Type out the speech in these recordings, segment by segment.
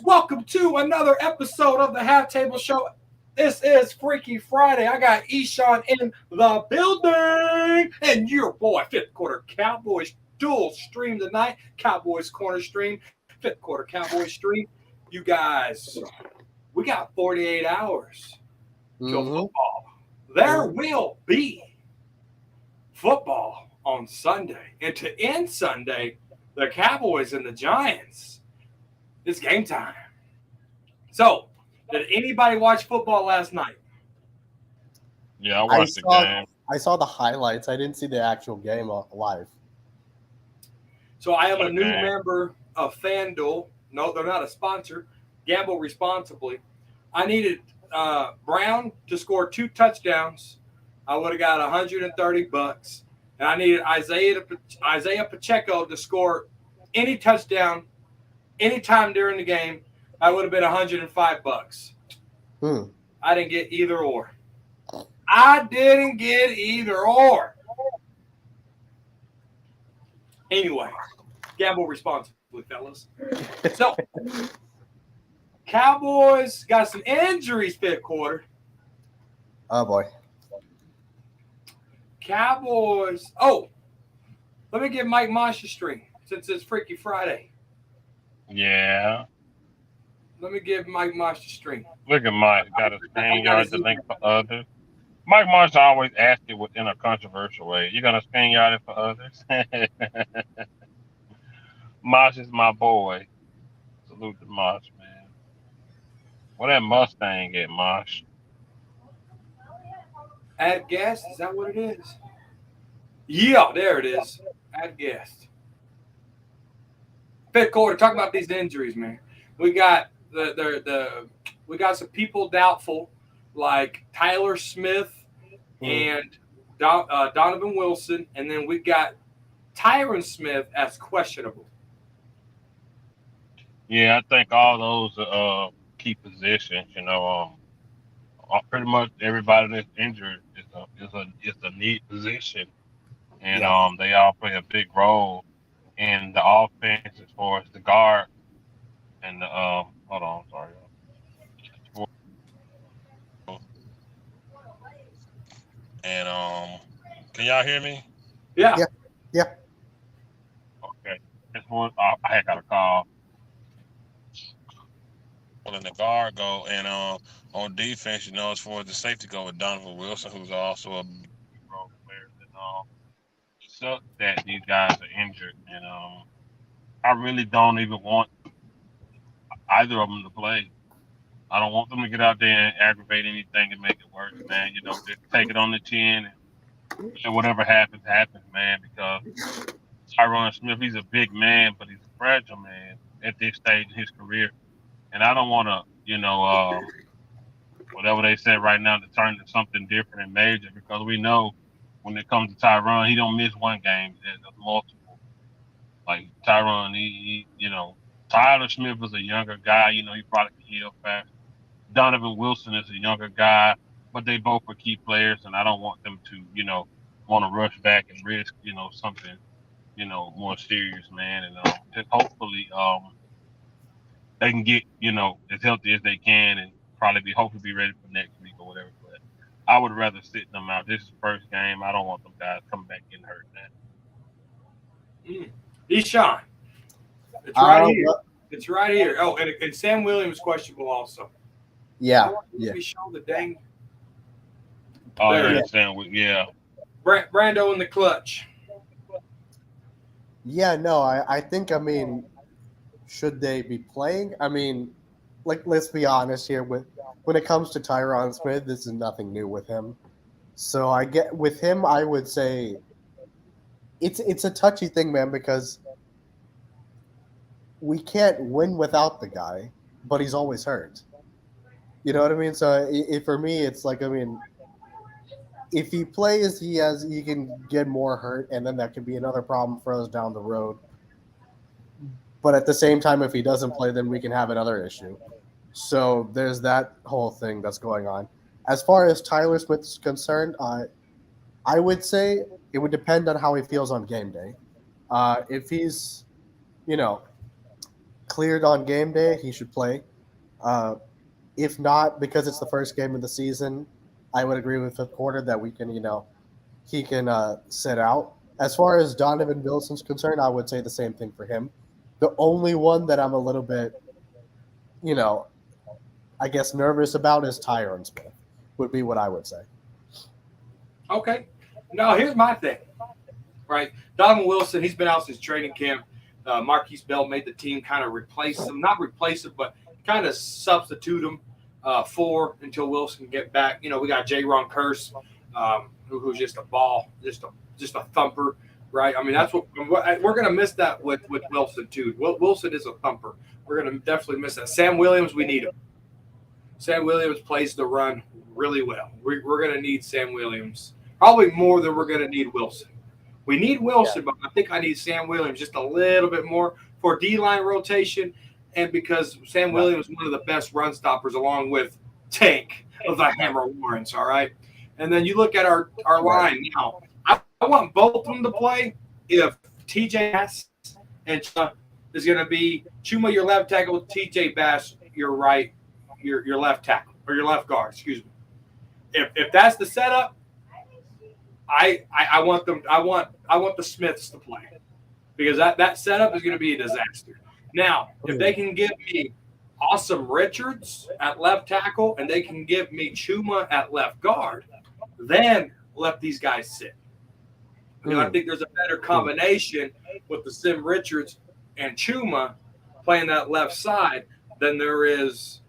Welcome to another episode of the Half Table Show. This is Freaky Friday. I got Eshawn in the building, and your boy, fifth quarter Cowboys dual stream tonight. Cowboys corner stream, fifth quarter Cowboys stream. You guys, we got 48 hours till Mm-hmm. football. There will be football on Sunday, and to end Sunday, the Cowboys and the Giants. It's game time. So, did anybody watch football last night? Yeah, I I watched the saw game. I saw the highlights. I didn't see the actual game live. So, I am a The new game. member of FanDuel. No, they're not a sponsor. Gamble responsibly. I needed Brown to score 2 touchdowns. I would have got $130, and I needed Isaiah Pacheco to score any touchdown anytime during the game. I would have been $105. Hmm. I didn't get either or. I didn't get either or. Anyway, gamble responsibly, fellas. So, Cowboys got some injuries fifth quarter. Oh boy. Cowboys. Oh, let me give Mike Mosh a string since it's Freaky Friday. Yeah. Let me give Mike Mosh a string. Look at Mike. Got a I spin got yard his to link for others. Mike Marsh always asked it within a controversial way. You gonna spin yard it for others? Mosh is my boy. Salute to Mosh, man. What that Mustang get, Mosh? Add guest. Is that what it is? Yeah, there it is. Add guest. Fifth quarter. Talk about these injuries, man. We got we got some people doubtful like Tyler Smith and Donovan Wilson, and then we got Tyron Smith as questionable. Yeah, I think all those key positions. Pretty much everybody that's injured is a neat position, and Yeah. they all play a big role in the offense as far as the guard and the hold on, sorry. And can y'all hear me? Yeah, Yeah. Yeah. Okay. As far as I had got a call. Well, in the guard go, and on defense, as far as the safety go with Donovan Wilson, who's also a big role player, and it sucks that these guys are injured, and I really don't even want either of them to play. I don't want them to get out there and aggravate anything and make it worse, man. Just take it on the chin and whatever happens, happens, man. Because Tyron Smith, he's a big man, but he's a fragile man at this stage in his career. And I don't want to, whatever they said right now, to turn to something different and major because we know when it comes to Tyron, he don't miss one game. There's multiple. Like Tyron, Tyler Smith is a younger guy. He probably can heal fast. Donovan Wilson is a younger guy, but they both are key players, and I don't want them to, want to rush back and risk, something, more serious, man. And just hopefully, they can get, as healthy as they can, and probably hopefully be ready for next week or whatever. But I would rather sit them out. This is the first game. I don't want them guys coming back getting hurt, man. Deshaun. It's right here. Well, It's right here. Oh, and Sam Williams questionable also. yeah. Let Yeah. me show the dang Oh, there. yeah, yeah. Brando in the clutch. Yeah. No. I think. I mean, should they be playing? I mean, let's be honest here. When it comes to Tyron Smith, this is nothing new with him. So I get with him. I would say it's a touchy thing, man, because we can't win without the guy, but he's always hurt. You know what I mean? So for me, it's like, I mean, if he plays, he can get more hurt, and then that could be another problem for us down the road. But at the same time, if he doesn't play, then we can have another issue. So there's that whole thing that's going on. As far as Tyler Smith is concerned, I would say it would depend on how he feels on game day. If he's, you know, cleared on game day, he should play. If not, because it's the first game of the season, I would agree with fifth quarter that we can, he can sit out. As far as Donovan Wilson's concerned, I would say the same thing for him. The only one that I'm a little bit, I guess nervous about is Tyron Smith, would be what I would say. Okay. Now, here's my thing, right? Donovan Wilson, he's been out since training camp. Marquise Bell made the team kind of replace him, not replace him, but kind of substitute him for until Wilson can get back. We got J-Ron Curse, who's just a ball, just a thumper, right? I mean, that's what we're going to miss that with Wilson too. Wilson is a thumper. We're going to definitely miss that. Sam Williams, we need him. Sam Williams plays the run really well. We're going to need Sam Williams probably more than we're going to need Wilson. We need Wilson, but I think I need Sam Williams just a little bit more for D-line rotation, and because Sam Williams is one of the best run stoppers along with Tank of the Hammer Lawrence, all right? And then you look at our line now. I want both of them to play if TJ Bass and Chuma is going to be Chuma your left tackle, TJ Bass your right, your left tackle, or your left guard, excuse me. If that's the setup, I want them. I want the Smiths to play because that setup is going to be a disaster. Now, if they can give me Awesome Richards at left tackle and they can give me Chuma at left guard, then let these guys sit. I think there's a better combination with the Sim Richards and Chuma playing that left side than there is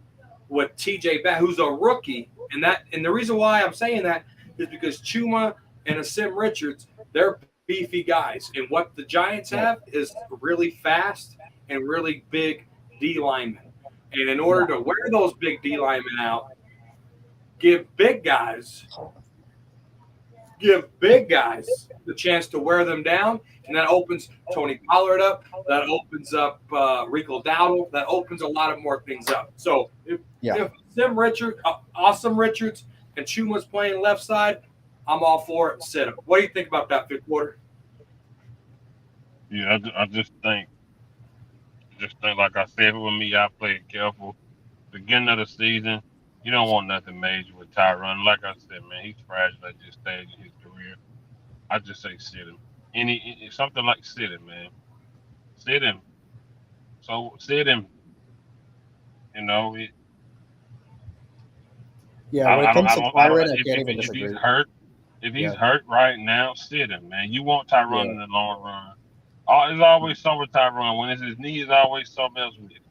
with TJ Bass, who's a rookie. And the reason why I'm saying that is because Chuma and a Sim Richards, they're beefy guys. And what the Giants have is really fast and really big D linemen. And in order to wear those big D linemen out, give big guys the chance to wear them down. And that opens Tony Pollard up. That opens up Rico Dowdle. That opens a lot of more things up. So if Sim Richards, Awesome Richards, and Chuma's playing left side, I'm all for it. Sit him. What do you think about that, fifth quarter? Yeah, I just think, like I said, with me, I play it careful. Beginning of the season, you don't want nothing major with Tyron. Like I said, man, he's fragile at this stage in his career. I just say sit him. Something like sit him, man. Sit him. So sit him. When it comes to Tyron, I can't even disagree. If he's hurt right now, sit him, man. You want Tyron in the long run. There's always something with Tyron. When it's his knee, is always something else with it.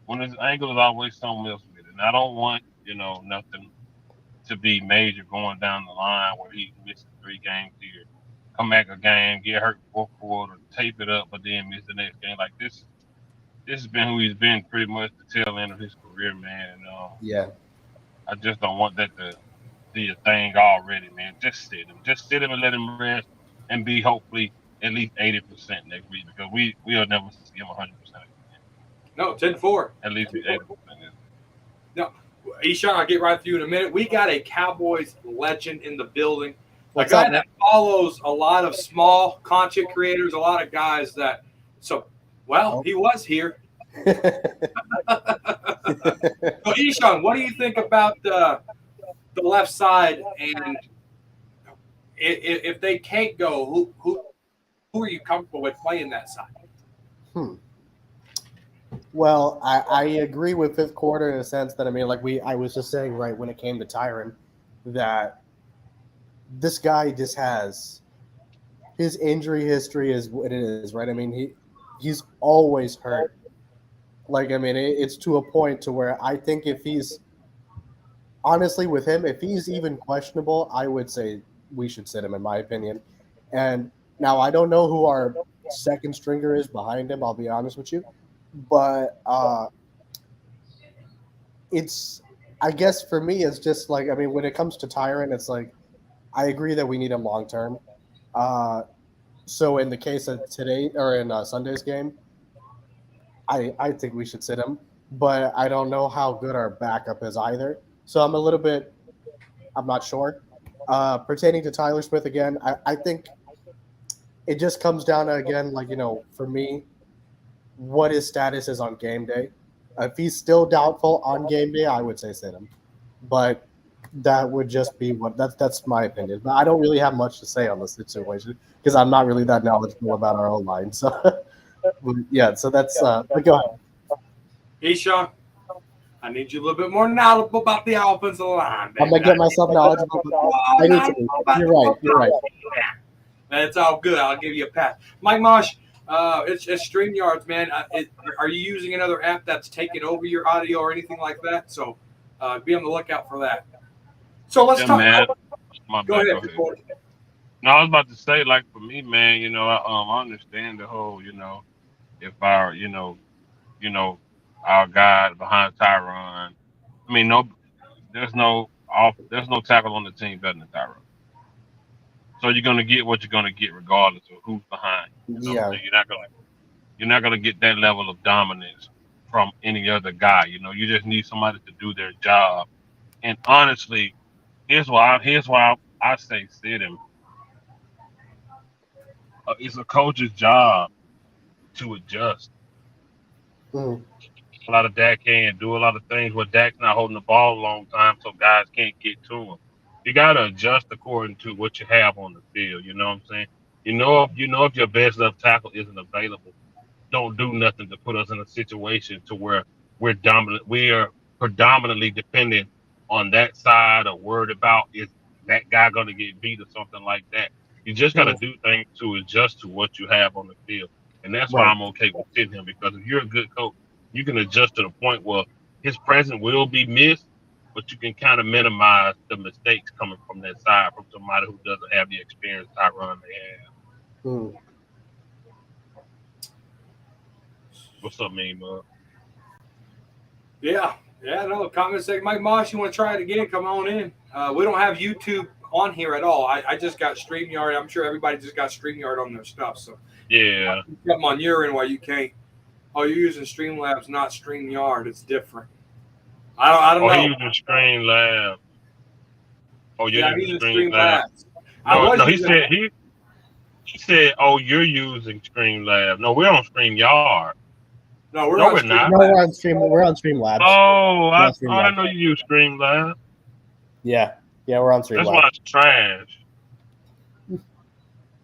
When his ankle is always something else with it. And I don't want, nothing to be major going down the line where he's missing 3 games here. Come back a game, get hurt fourth quarter, tape it up, but then miss the next game. Like this has been who he's been pretty much the tail end of his career, man. I just don't want that to be a thing already, man. Just sit him. Just sit him and let him rest and be hopefully at least 80% next week because we'll never see him 100%. No, 10-4. At least 80%. No, Eshawn, I'll get right with you in a minute. We got a Cowboys legend in the building. What's a guy up, that follows a lot of small content creators, a lot of guys that he was here. So, Eshawn, what do you think about the left side? And if they can't go, who are you comfortable with playing that side? Well, I agree with fifth quarter in a sense that I was just saying right when it came to Tyron that this guy just has his injury history is what it is, right? I mean, he's always hurt. It's to a point to where I think if he's honestly with him, if he's even questionable, I would say we should sit him, in my opinion. And now I don't know who our second stringer is behind him. I'll be honest with you, but I guess for me, it's just when it comes to Tyron, it's I agree that we need him long term. So in the case of today or in Sunday's game, I think we should sit him, but I don't know how good our backup is either. So I'm not sure. Pertaining to Tyler Smith again, I think it just comes down to, again, for me, what his status is on game day. If he's still doubtful on game day, I would say sit him. But that would just be that's my opinion. But I don't really have much to say on this situation because I'm not really that knowledgeable about our own line. So yeah, so that's but go ahead. Eshawn, I need you a little bit more knowledgeable about the offensive line. I'm gonna get myself knowledgeable. But I need to. You're right. That's all good. I'll give you a pass. Mike Mosh, it's StreamYards, man. Are you using another app that's taking over your audio or anything like that? So be on the lookout for that. So let's talk. Man. Go ahead. No, I was about to say, like for me, man, I understand the whole, if our, our guy behind Tyron. I mean, there's no tackle on the team better than Tyron. So you're gonna get what you're gonna get regardless of who's behind. Yeah. So you're not gonna get that level of dominance from any other guy. You just need somebody to do their job. And honestly, here's why I say sit him. It's a coach's job to adjust. Mm. A lot of Dak can't do a lot of things where Dak's not holding the ball a long time, so guys can't get to him. You gotta adjust according to what you have on the field. You know what I'm saying? If your best left tackle isn't available, don't do nothing to put us in a situation to where we're dominant. We are predominantly dependent on that side or worried about is that guy going to get beat or something like that. You just got to do things to adjust to what you have on the field. And that's why I'm okay with sitting him, because if you're a good coach, you can adjust to the point where his presence will be missed, but you can kind of minimize the mistakes coming from that side from somebody who doesn't have the experience Tyron may have. What's up, man, bud? Yeah, no, comment section. Mike Mosh, you want to try it again? Come on in. We don't have YouTube on here at all. I just got StreamYard. I'm sure everybody just got StreamYard on their stuff. So yeah, something on your end why you can't. Oh, you're using Streamlabs, not StreamYard. It's different. I don't know. He's using Streamlabs. Oh, you're using Streamlabs. No, he said, "Oh, you're using Streamlabs." No, we're on StreamYard. No, we're not. No, we're on Streamlabs. Oh, I didn't know you use Streamlabs. Yeah, we're on Streamlabs. That's why it's trash.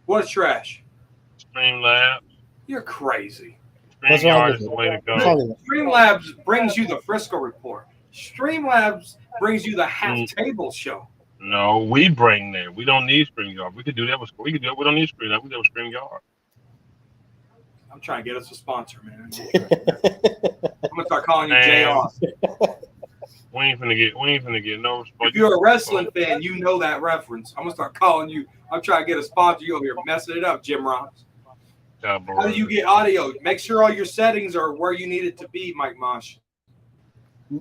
What's trash? Streamlabs. You're crazy. StreamYard is the way to go. Streamlabs brings you the Frisco Report. Streamlabs brings you the Half Table Show. No, we bring them. We don't need StreamYard. We could do that. We don't need StreamYard. We do StreamYard. I'm trying to get us a sponsor, man. I'm gonna start calling you JR. We ain't finna get no response. If you're a wrestling fan, you know that reference. I'm gonna start calling you. I'm trying to get a sponsor. You over here messing it up, Jim Ross. How do you get audio? Make sure all your settings are where you need it to be, Mike Mosh.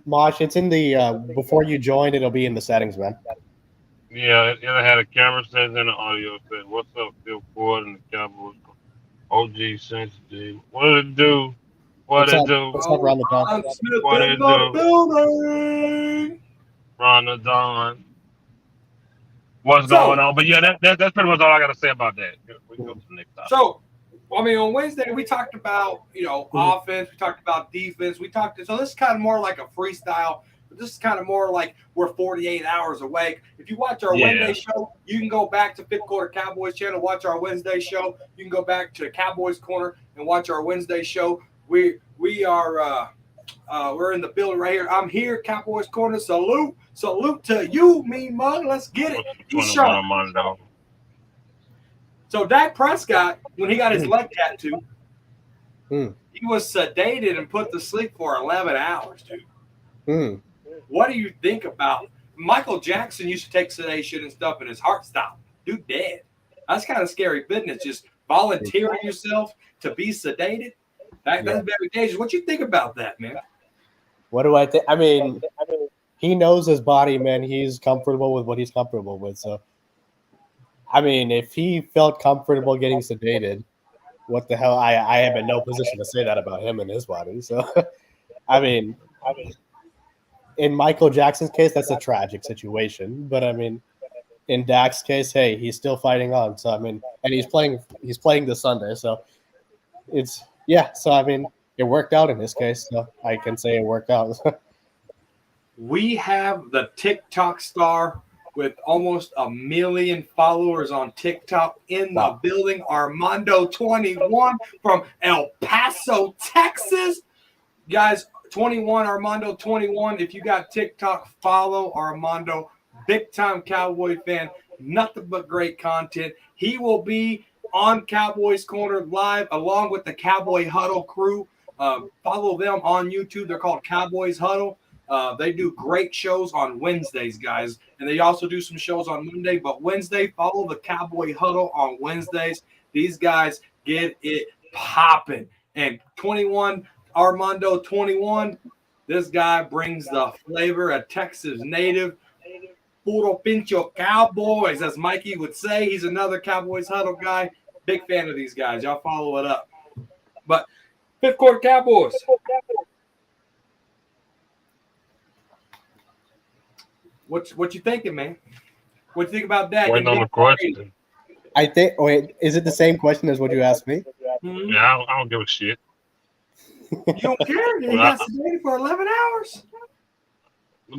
Mosh, it's in the before you join, it'll be in the settings, man. Yeah, it had a camera settings and an audio set. What's up, Phil Ford and the Cowboys? OG Sensitive. What did it do? What did it do? What's up, Ron the Don? What did it do? Ron the Don. What's going on? But yeah, that's pretty much all I got to say about that. We can go to the next topic. So, I mean, on Wednesday we talked about offense, we talked about defense, so this is kind of more like a freestyle. But this is kind of more like we're 48 hours awake. If you watch our Wednesday show, you can go back to Fifth Quarter Cowboys channel, watch our Wednesday show. You can go back to Cowboys Corner and watch our Wednesday show. We are we're in the building right here. I'm here, Cowboys Corner. Salute to you, Mean Mug. Let's get it. He's sharp. So Dak Prescott, when he got his leg tattoo, he was sedated and put to sleep for 11 hours, dude. What do you think about Michael Jackson used to take sedation and stuff and his heart stopped. Dude dead. That's kind of scary business. Just volunteering yourself to be sedated. That's very dangerous. What you think about that, man? What do I think? I mean, he knows his body, man. He's comfortable with what he's comfortable with. So, I mean, if he felt comfortable getting sedated, what the hell? I am in no position to say that about him and his body. So, I mean, in Michael Jackson's case, that's a tragic situation. But I mean, in Dak's case, hey, he's still fighting on. So I mean, and he's playing this Sunday. So it's So I mean, it worked out in this case. So I can say it worked out. We have the TikTok star with almost 1 million followers on TikTok in the building, Armando 21 from El Paso, Texas. Guys, 21, Armando 21. If you got TikTok, follow Armando. Big time Cowboy fan. Nothing but great content. He will be on Cowboys Corner live along with the Cowboy Huddle crew. Follow them on YouTube. They're called Cowboys Huddle. They do great shows on Wednesdays, guys. And they also do some shows on Monday. But Wednesday, follow the Cowboy Huddle on Wednesdays. These guys get it popping. And 21, Armando 21, this guy brings the flavor, a Texas native. Puro pincho Cowboys, as Mikey would say. He's another Cowboys Huddle guy. Big fan of these guys. Y'all follow it up. But fifth quarter Cowboys. What you thinking, man? What you think about that? Waiting on the question. I think. Wait, is it the same question as what you asked me? Mm-hmm. Yeah, I don't give a shit. You don't care? He got sedated for 11 hours.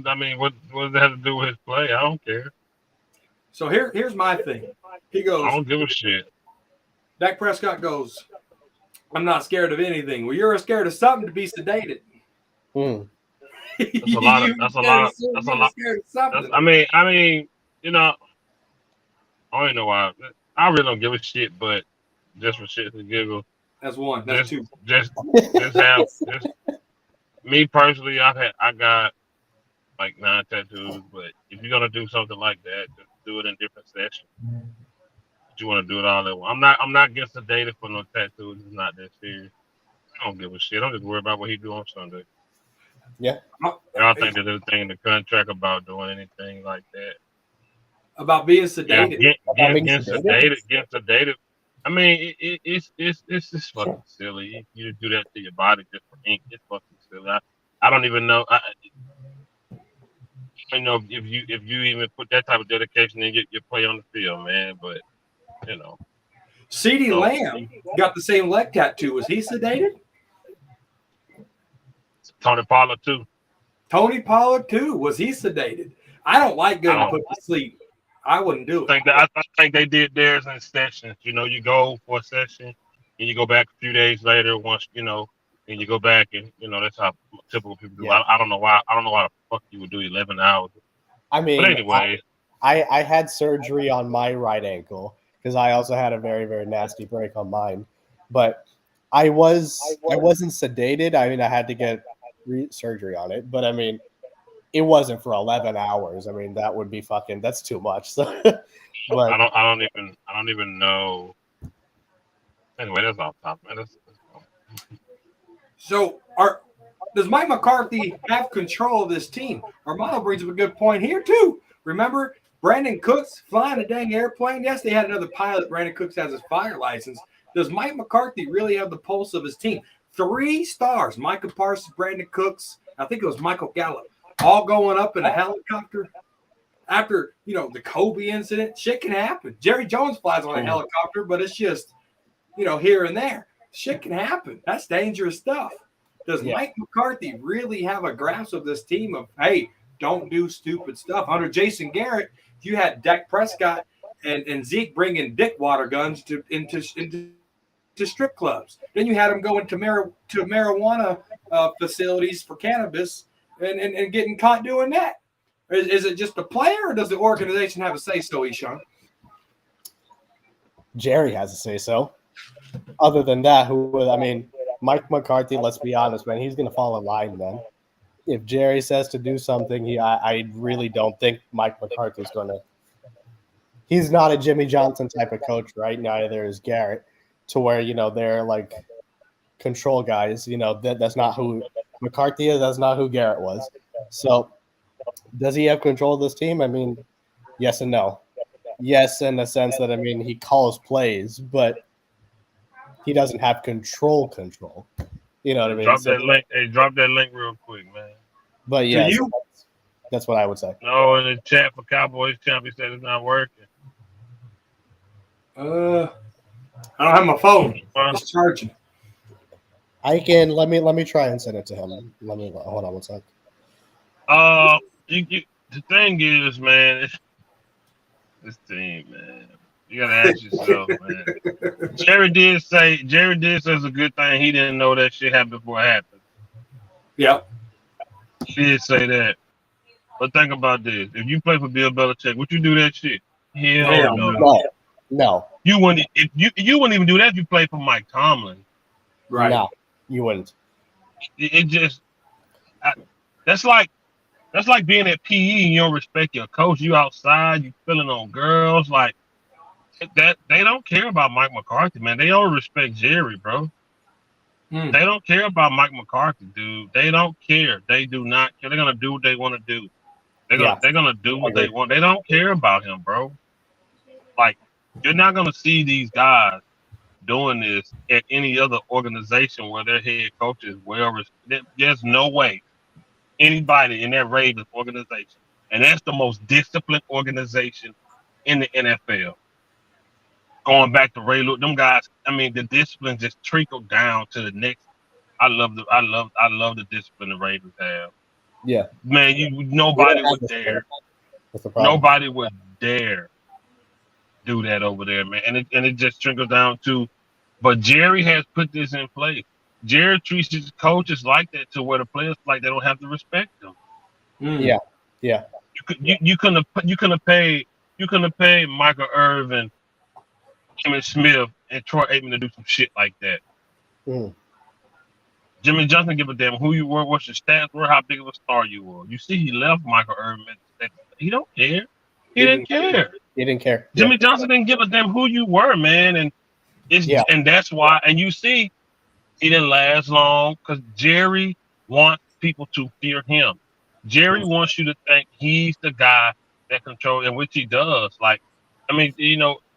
I mean, what does that have to do with his play? I don't care. So here's my thing. He goes, I don't give a shit. Dak Prescott goes, I'm not scared of anything. Well, you're scared of something to be sedated. That's a lot. That's a lot. I mean, you know, I don't even know why. I really don't give a shit, but just for shits and giggles. That's one. That's two. Just me personally, I got like 9 tattoos, but if you're gonna do something like that, just do it in different sessions. But you want to do it all at once. I'm not getting sedated for no tattoos. It's not that serious. I don't give a shit. I'm just worried about what he do on Sunday. Yeah. I think there's anything in the contract about doing anything like that. About being sedated. Yeah, getting sedated. I mean, it's just fucking silly. You do that to your body just for ink. It's fucking silly. I don't even know. I don't know if you even put that type of dedication in your play on the field, man. But you know, CeeDee Lamb got the same leg tattoo. Was he sedated? Tony Pollard too. Tony Pollard too. Was he sedated? I don't like getting put to sleep. I wouldn't do it. I think they did theirs in sessions. You know, you go for a session and you go back a few days later once, you know, and you go back and, you know, that's how typical people do. Yeah. I don't know why the fuck you would do 11 hours. I mean, but anyway. I had surgery on my right ankle because I also had a very, very nasty break on mine. But I wasn't sedated. I mean, I had to get surgery on it. But I mean, it wasn't for 11 hours. I mean, that would be that's too much. So, but I don't even know. Anyway, that's off topic. So, does Mike McCarthy have control of this team? Armando brings up a good point here too. Remember, Brandon Cooks flying a dang airplane. Yes, they had another pilot. Brandon Cooks has his fire license. Does Mike McCarthy really have the pulse of his team? 3 stars: Micah Parsons, Brandon Cooks. I think it was Michael Gallup. All going up in a helicopter after, you know, the Kobe incident. Shit can happen. Jerry Jones flies on a helicopter, but it's just, you know, here and there. Shit can happen. That's dangerous stuff. Does Mike McCarthy really have a grasp of this team of, hey, don't do stupid stuff? Under Jason Garrett, you had Dak Prescott and Zeke bringing dick water guns into strip clubs. Then you had them going to marijuana facilities for cannabis. And getting caught doing that. Is it just the player, or does the organization have a say-so, Eshawn? Jerry has a say-so. Other than that, Mike McCarthy, let's be honest, man, he's going to fall in line then. If Jerry says to do something, I really don't think Mike McCarthy's going to. He's not a Jimmy Johnson type of coach, right? Neither is Garrett, to where, you know, they're like control guys. You know, that's not who McCarthy is. That's not who Garrett was. So does he have control of this team? I mean, yes and no. Yes, in the sense that, I mean, he calls plays, but he doesn't have control. You know what I mean? Drop that link real quick, man. But yeah, that's what I would say. No, in the chat for Cowboys Champ, he said it's not working. I don't have my phone. It's charging. I can let me try and send it to him. Let me hold on one sec. The thing is, man, this team, man. You gotta ask yourself, man. Jerry did say it's a good thing he didn't know that shit happened before it happened. Yep. He did say that. But think about this: if you play for Bill Belichick, would you do that shit? Hell no. No. You wouldn't. If you wouldn't even do that if you played for Mike Tomlin. Right. No, you wouldn't. It just that's like being at PE and you don't respect your coach. You outside, you feeling on girls like that. They don't care about Mike McCarthy, man. They don't respect Jerry, bro. They don't care about Mike McCarthy, dude. They don't care. They do not care. They're gonna do what they want to do. They're gonna do what they want. They don't care about him, bro. Like you're not gonna see these guys doing this at any other organization where their head coach is well respected. There's no way anybody in that Ravens organization, and that's the most disciplined organization in the NFL. Going back to Ray Lewis, them guys. I mean, the discipline just trickled down to the next. I love the discipline the Ravens have. Yeah, man, nobody would dare. Nobody would dare do that over there, man. And it just trickles down to. But Jerry has put this in place. Jerry treats his coaches like that to where the players like they don't have to respect them. Yeah. You couldn't have paid Michael Irvin, Emmitt Smith, and Troy Aikman to do some shit like that. Jimmy Johnson give a damn who you were, what your stats were, how big of a star you were. You see, he left Michael Irvin. He don't care. He didn't care. He didn't care. Jimmy Johnson didn't give a damn who you were, man, and and that's why. And you see, he didn't last long because Jerry wants people to fear him. Jerry wants you to think he's the guy that controls, and which he does. Like, I mean,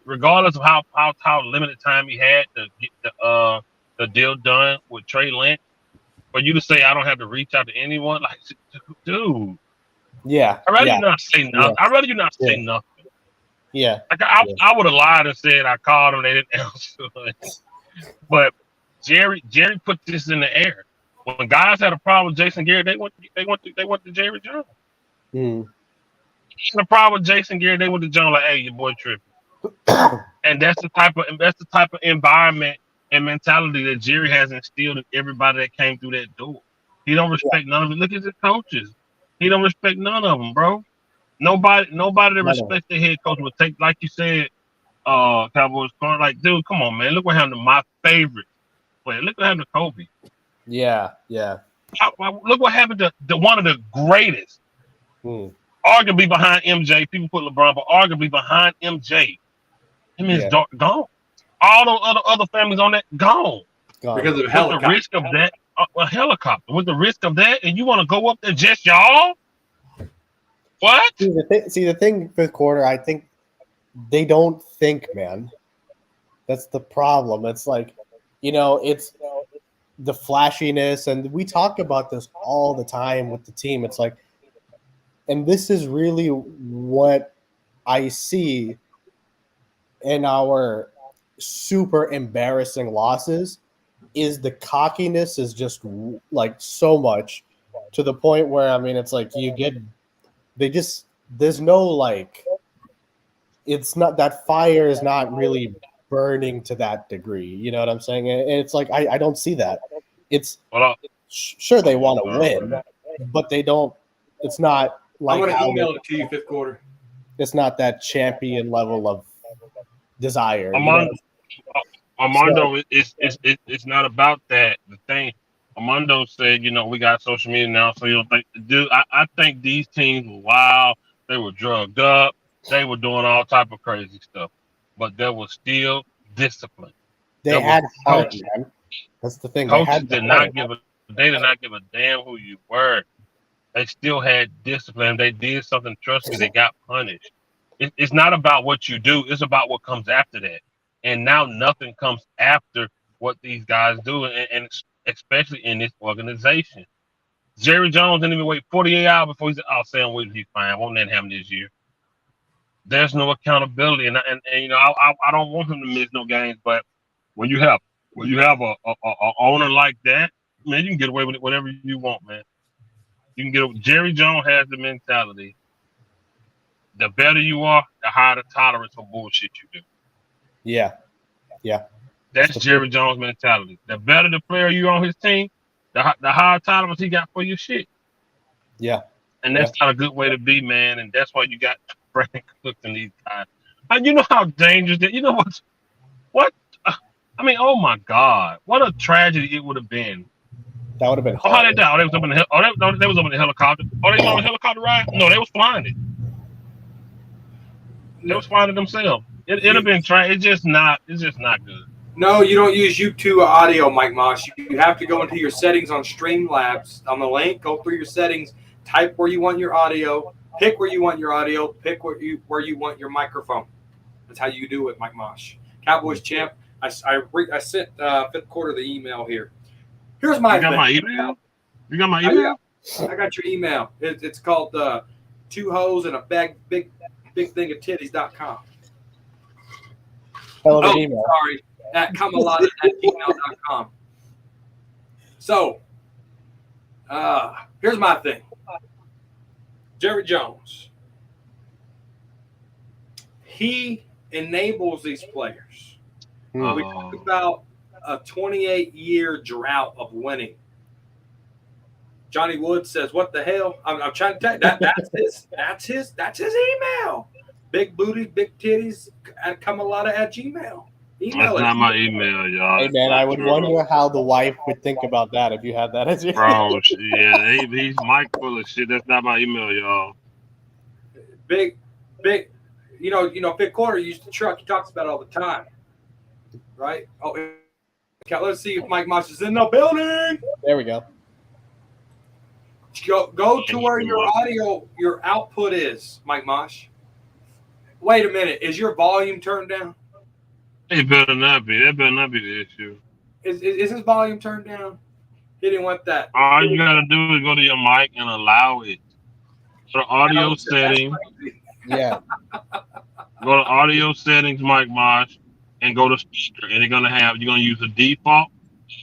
regardless of how limited time he had to get the deal done with Trey Lance, for you to say I don't have to reach out to anyone, like, dude. Yeah. I'd rather you not say nothing. Yeah. I'd rather you not say nothing. Yeah. Like I would have lied and said I called them, they didn't answer. But Jerry put this in the air. When guys had a problem with Jason Garrett, they went to Jerry Jones. Had a problem with Jason Garrett, they went to Jones like, hey, your boy tripping. And that's the type of environment and mentality that Jerry has instilled in everybody that came through that door. He don't respect none of them. Look at his coaches. He don't respect none of them, bro. Nobody that respects the head coach would take, like you said, Cowboys corner. Like, dude, come on, man. Look what happened to my favorite player. Look what happened to Kobe. Yeah. Look what happened to one of the greatest. Arguably behind MJ. People put LeBron, but arguably behind MJ. Him is gone. All those other families on that gone. Because of the helicopter. With the risk of that, a helicopter. With the risk of that, and you want to go up there just y'all? What? See the thing with Quarter, I think they don't think, man. That's the problem. It's like, it's the flashiness, and we talk about this all the time with the team. It's like, and this is really what I see in our super embarrassing losses is the cockiness is just like so much to the point where, I mean, it's like there's no like, it's not, that fire is not really burning to that degree. You know what I'm saying? And it's like, I don't see that. It's sure they want to win, but they don't, it's not like, I'm going to email it to you fifth quarter. It's not that champion level of desire. Armando, it's not about that. The thing, Armando said, we got social media now, so you don't think, dude. I think these teams were wild. They were drugged up. They were doing all type of crazy stuff, but there was still discipline. They had heart, man. That's the thing. Coaches did not give a damn who you were. They still had discipline. They did something. Trust me, they got punished. It's not about what you do. It's about what comes after that. And now nothing comes after what these guys do, and especially in this organization. Jerry Jones didn't even wait 48 hours before he said, "Oh, Sam Williams, he's fine. Won't that happen this year?" There's no accountability, and I don't want him to miss no games. But when you have When you have a owner like that, man, you can get away with it whatever you want, man. You can get. Jerry Jones has the mentality. The better you are, the higher the tolerance for bullshit you do. Yeah. That's Jerry Jones' mentality. The better the player you on his team, the higher tolerance he got for your shit. Yeah. And that's not a good way to be, man. And that's why you got Brandon Cooks and these guys. And you know how dangerous that. You know what? I mean, oh my God, what a tragedy it would have been. That would have been Oh, how they horrible. died? Oh, they was up in the they was up in the helicopter. Oh, they was on the helicopter ride? No, they was flying it. They was flying it themselves. It'd have been It's just not good. No, you don't use YouTube audio, Mike Moss. You have to go into your settings on Streamlabs on the link. Go through your settings, type where you want your audio, pick where you want your audio, pick where you want your microphone. That's how you do it, Mike Moss. Cowboys champ. I sent fifth quarter the email here. Here's my. You got my email. You got my email. I got your email. It's called two hoes and a big thing of titties.com. Email. Sorry. At kamalata@gmail.com. So, here's my thing. Jerry Jones. He enables these players. We talked about a 28-year drought of winning. Johnny Wood says, "What the hell?" I'm trying to tell you that's his email. Big booty, big titties at kamalata@gmail. That's not my email, y'all. Hey man, I would wonder how the wife would think about that if you had that as your bro. Yeah, he's Mike full of shit. That's not my email, y'all. Big, you know, Big Quarter used the truck. He talks about it all the time, right? Oh, okay, let's see if Mike Moss is in the building. There we go. Go to where your output is, Mike Moss. Wait a minute, is your volume turned down? It better not be. That better not be the issue. Is his volume turned down? He didn't want that. All you gotta do is go to your mic and allow it. So audio settings. Yeah. Go to audio settings, Mike Moss, and go to speaker. And you're gonna use the default.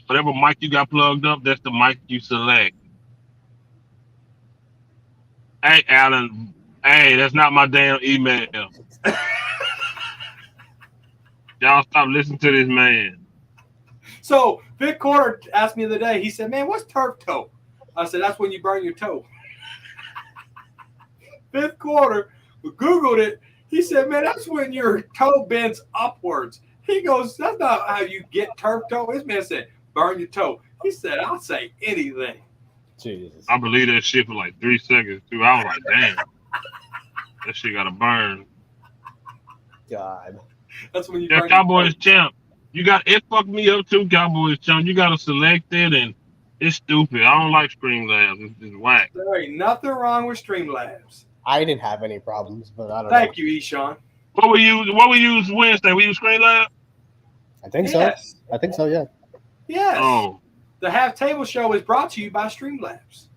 Whatever mic you got plugged up, that's the mic you select. Hey, Alan. Hey, that's not my damn email. Y'all stop listening to this man. So, Big Quarter asked me the other day, he said, "Man, what's turf toe?" I said, "That's when you burn your toe." Fifth Quarter Googled it. He said, "Man, that's when your toe bends upwards." He goes, "That's not how you get turf toe." This man said, "Burn your toe." He said, "I'll say anything." Jesus. I believe that shit for like 3 seconds, too. I was like, damn. That shit got to burn. God. That's when you burn Cowboys champ. It fucked me up too, Cowboys champ. You got to select it, and it's stupid. I don't like Streamlabs. It's whack. There ain't nothing wrong with Streamlabs. I didn't have any problems, but I don't know. Thank you, Eshawn. What we use Wednesday? We use Streamlabs? I think so. I think so, yeah. Yes. Oh. The Half Table Show is brought to you by Streamlabs.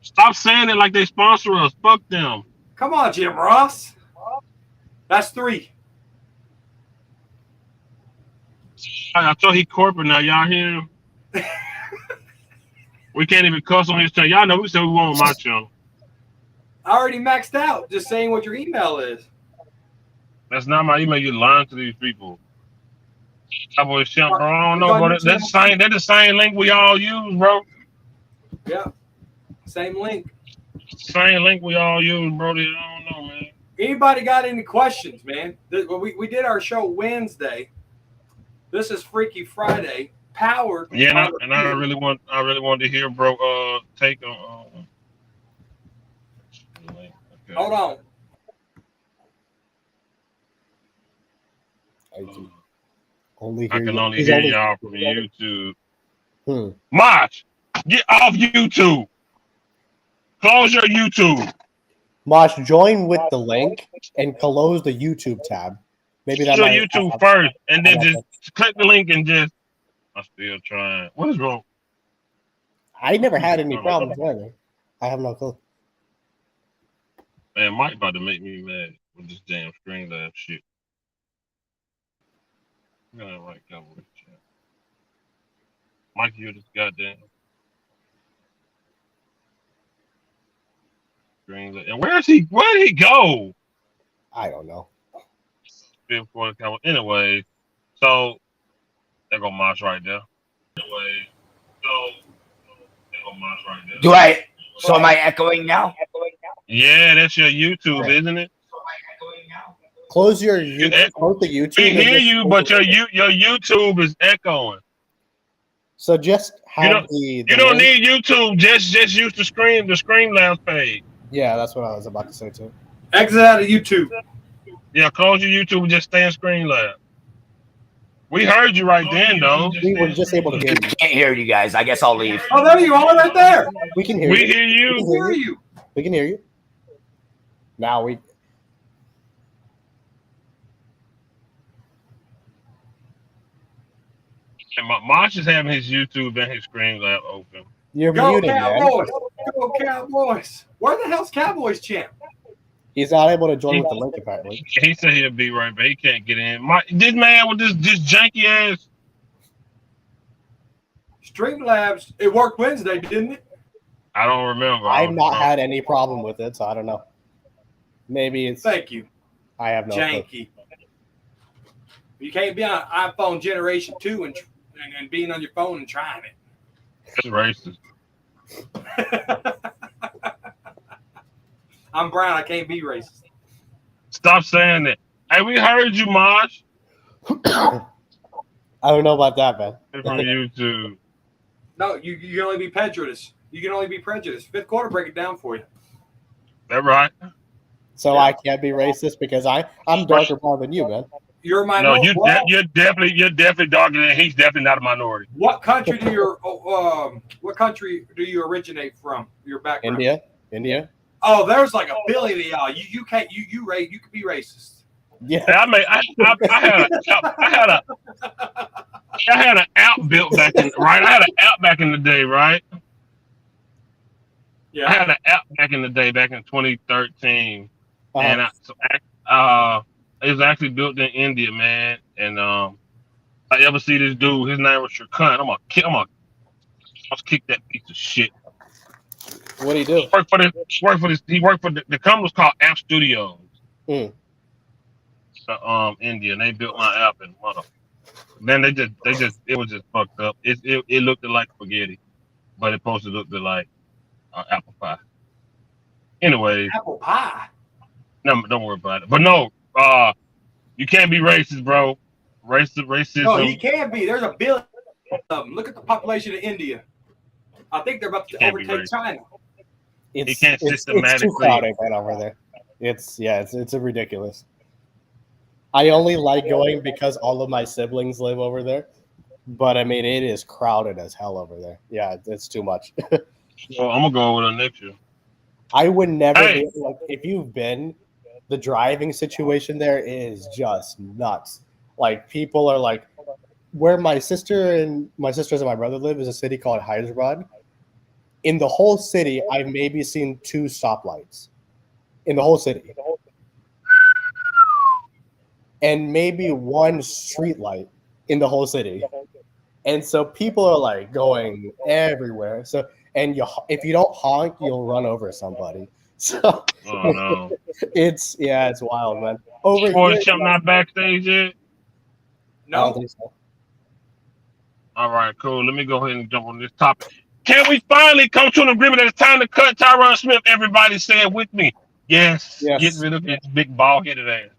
Stop saying it like they sponsor us. Fuck them. Come on, Jim Ross. That's 3. I told he corporate now. Y'all hear him? We can't even cuss on his channel. Y'all know we said we want my channel. I already maxed out. Just saying what your email is. That's not my email. You're lying to these people. Cowboys champ, bro. I don't know, bro. That's the same link we all use, bro. Yeah. Same link. Same link we all use, bro. I don't know, man. Anybody got any questions, man? We did our show Wednesday. This is Freaky Friday. Powered. Yeah, and I really wanted to hear, bro. Take on. Okay. Hold on. I can only hear y'all from YouTube. Hmm. Mosh, get off YouTube. Close your YouTube. Mosh, join with the link and close the YouTube tab. Maybe that might YouTube first, and then just click the link and just. I'm still trying. What is wrong? I never had any problems either. I have no clue. Man, Mike about to make me mad with this damn Streamlabs shit. I'm gonna write Cowboys champ. Mike, you just goddamn green. And where did he go? I don't know. Fifth quarter count. Anyway, so there go Mosh right there. Anyway, so there go Mosh right there. Do I? So am I echoing now? Yeah, that's your YouTube, Right. isn't it? Close your YouTube. Close the YouTube. We and hear just you, close but it. your YouTube is echoing. So just have the You don't link. need YouTube. Just use the Streamlabs page. Yeah, that's what I was about to say too. Exit out of YouTube. Yeah, close your YouTube and just stay in Streamlabs. We heard you right then, though. We were just able to hear you. Can't hear you guys. I guess I'll leave. Oh, there you are, right there. We can hear We you. hear you. Where are you? We can hear you. Now we. And Mosh is having his YouTube and his Streamlabs open. You're Go muted, man. Cowboys. Go Cowboys. Where the hell's Cowboys champ? He's not able to join with the link apparently. He said he'll be right, but he can't get in. This man with this janky ass. Streamlabs. It worked Wednesday, didn't it? I don't remember. I've not had any problem with it, so I don't know. Maybe it's. Thank you. I have no clue. Janky. You can't be on iPhone Generation 2 and being on your phone and trying it. That's racist. I'm brown. I can't be racist. Stop saying that. Hey, we heard you, Mosh. I don't know about that, man. From YouTube. No, you can only be prejudiced. You can only be prejudiced. Fifth quarter, break it down for you. That right? So Yeah. I can't be racist because I'm darker brown than you, man. You're a No, minority. you're definitely darker than he's definitely not a minority. What country do you originate from? Your background? India. Oh, there's like a billion of y'all. You can't you could be racist. Yeah. I had an app built back in right. I had an app back in the day, right? I Yeah. had an app back in the day, back in 2013, and it was actually built in India, man. And I ever see this dude? His name was Shrikant. I'm gonna kick that piece of shit. What do you do? He worked for the company was called App Studios. Mm. So, India, and they built my app and then they just it was just fucked up. It looked like spaghetti, but it supposed to look like apple pie. Anyways, Apple pie. no, don't worry about it. But no, you can't be racist, bro. Racism. No, he can be. There's a billion of them. Look at the population of India. I think they're about to Can't be overtake racist. China. It's can't too systematically- crowded right over there. It's ridiculous. I only like going because all of my siblings live over there. But I mean, it is crowded as hell over there. Yeah, it's too much. Well, I'm gonna go over there next year. I would never Hey. be like if you've been. The driving situation there is just nuts. Like people are like, where my sisters and my brother live is a city called Hyderabad. In the whole city, I've maybe seen 2 stoplights. In the whole city. And maybe 1 street light in the whole city. And so people are like going everywhere. So if you don't honk, you'll run over somebody. So Oh no. it's wild, man. Over Boy, here, Chip not backstage yet. I don't No. think so. All right, cool. Let me go ahead and jump on this topic. Can we finally come to an agreement that it's time to cut Tyron Smith? Everybody say it with me. Yes. Yes. Get rid of his big ball-headed ass.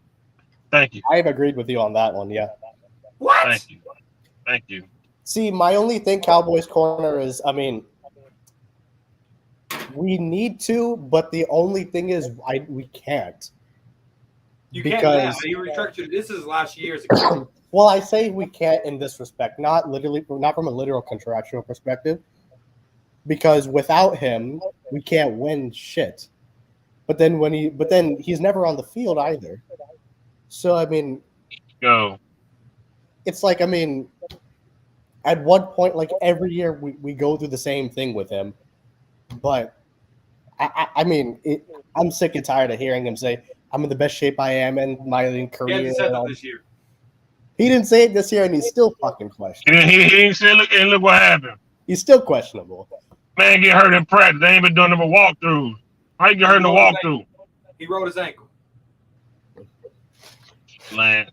Thank you. I've agreed with you on that one. Yeah. What? Thank you. Thank you. See, my only thing, Cowboys corner, is we need to, but the only thing is, we can't. You can't now. Because- He restructured. This is last year's agreement. Well, I say we can't in this respect, not from a literal contractual perspective, because without him, we can't win shit. But then he's never on the field either. So I mean, Go. it's like at one point, like every year we go through the same thing with him, but I'm sick and tired of hearing him say, "I'm in the best shape I am in my He career." hasn't said that this year. He didn't say it this year, and he's still fucking questionable. He ain't said, look what happened. He's still questionable. Man get hurt in practice. They ain't been doing them walkthroughs. How you get hurt in the walkthrough? He rolled his ankle. Lance.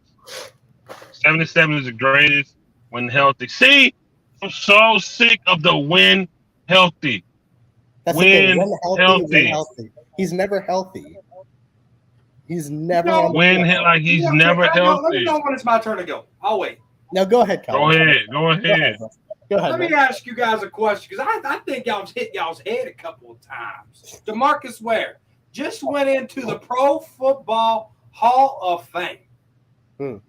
77 is the greatest when healthy. See, I'm so sick of the when healthy. That's When the thing. When healthy. healthy. He's never healthy. He's never No, like he's never Let me healthy. know when it's my turn to go. I'll wait. Now go ahead, Go Colin. ahead. Go ahead. Let me man. ask you guys a question because I think y'all's hit y'all's head a couple of times. DeMarcus Ware just went into the Pro Football Hall of Fame.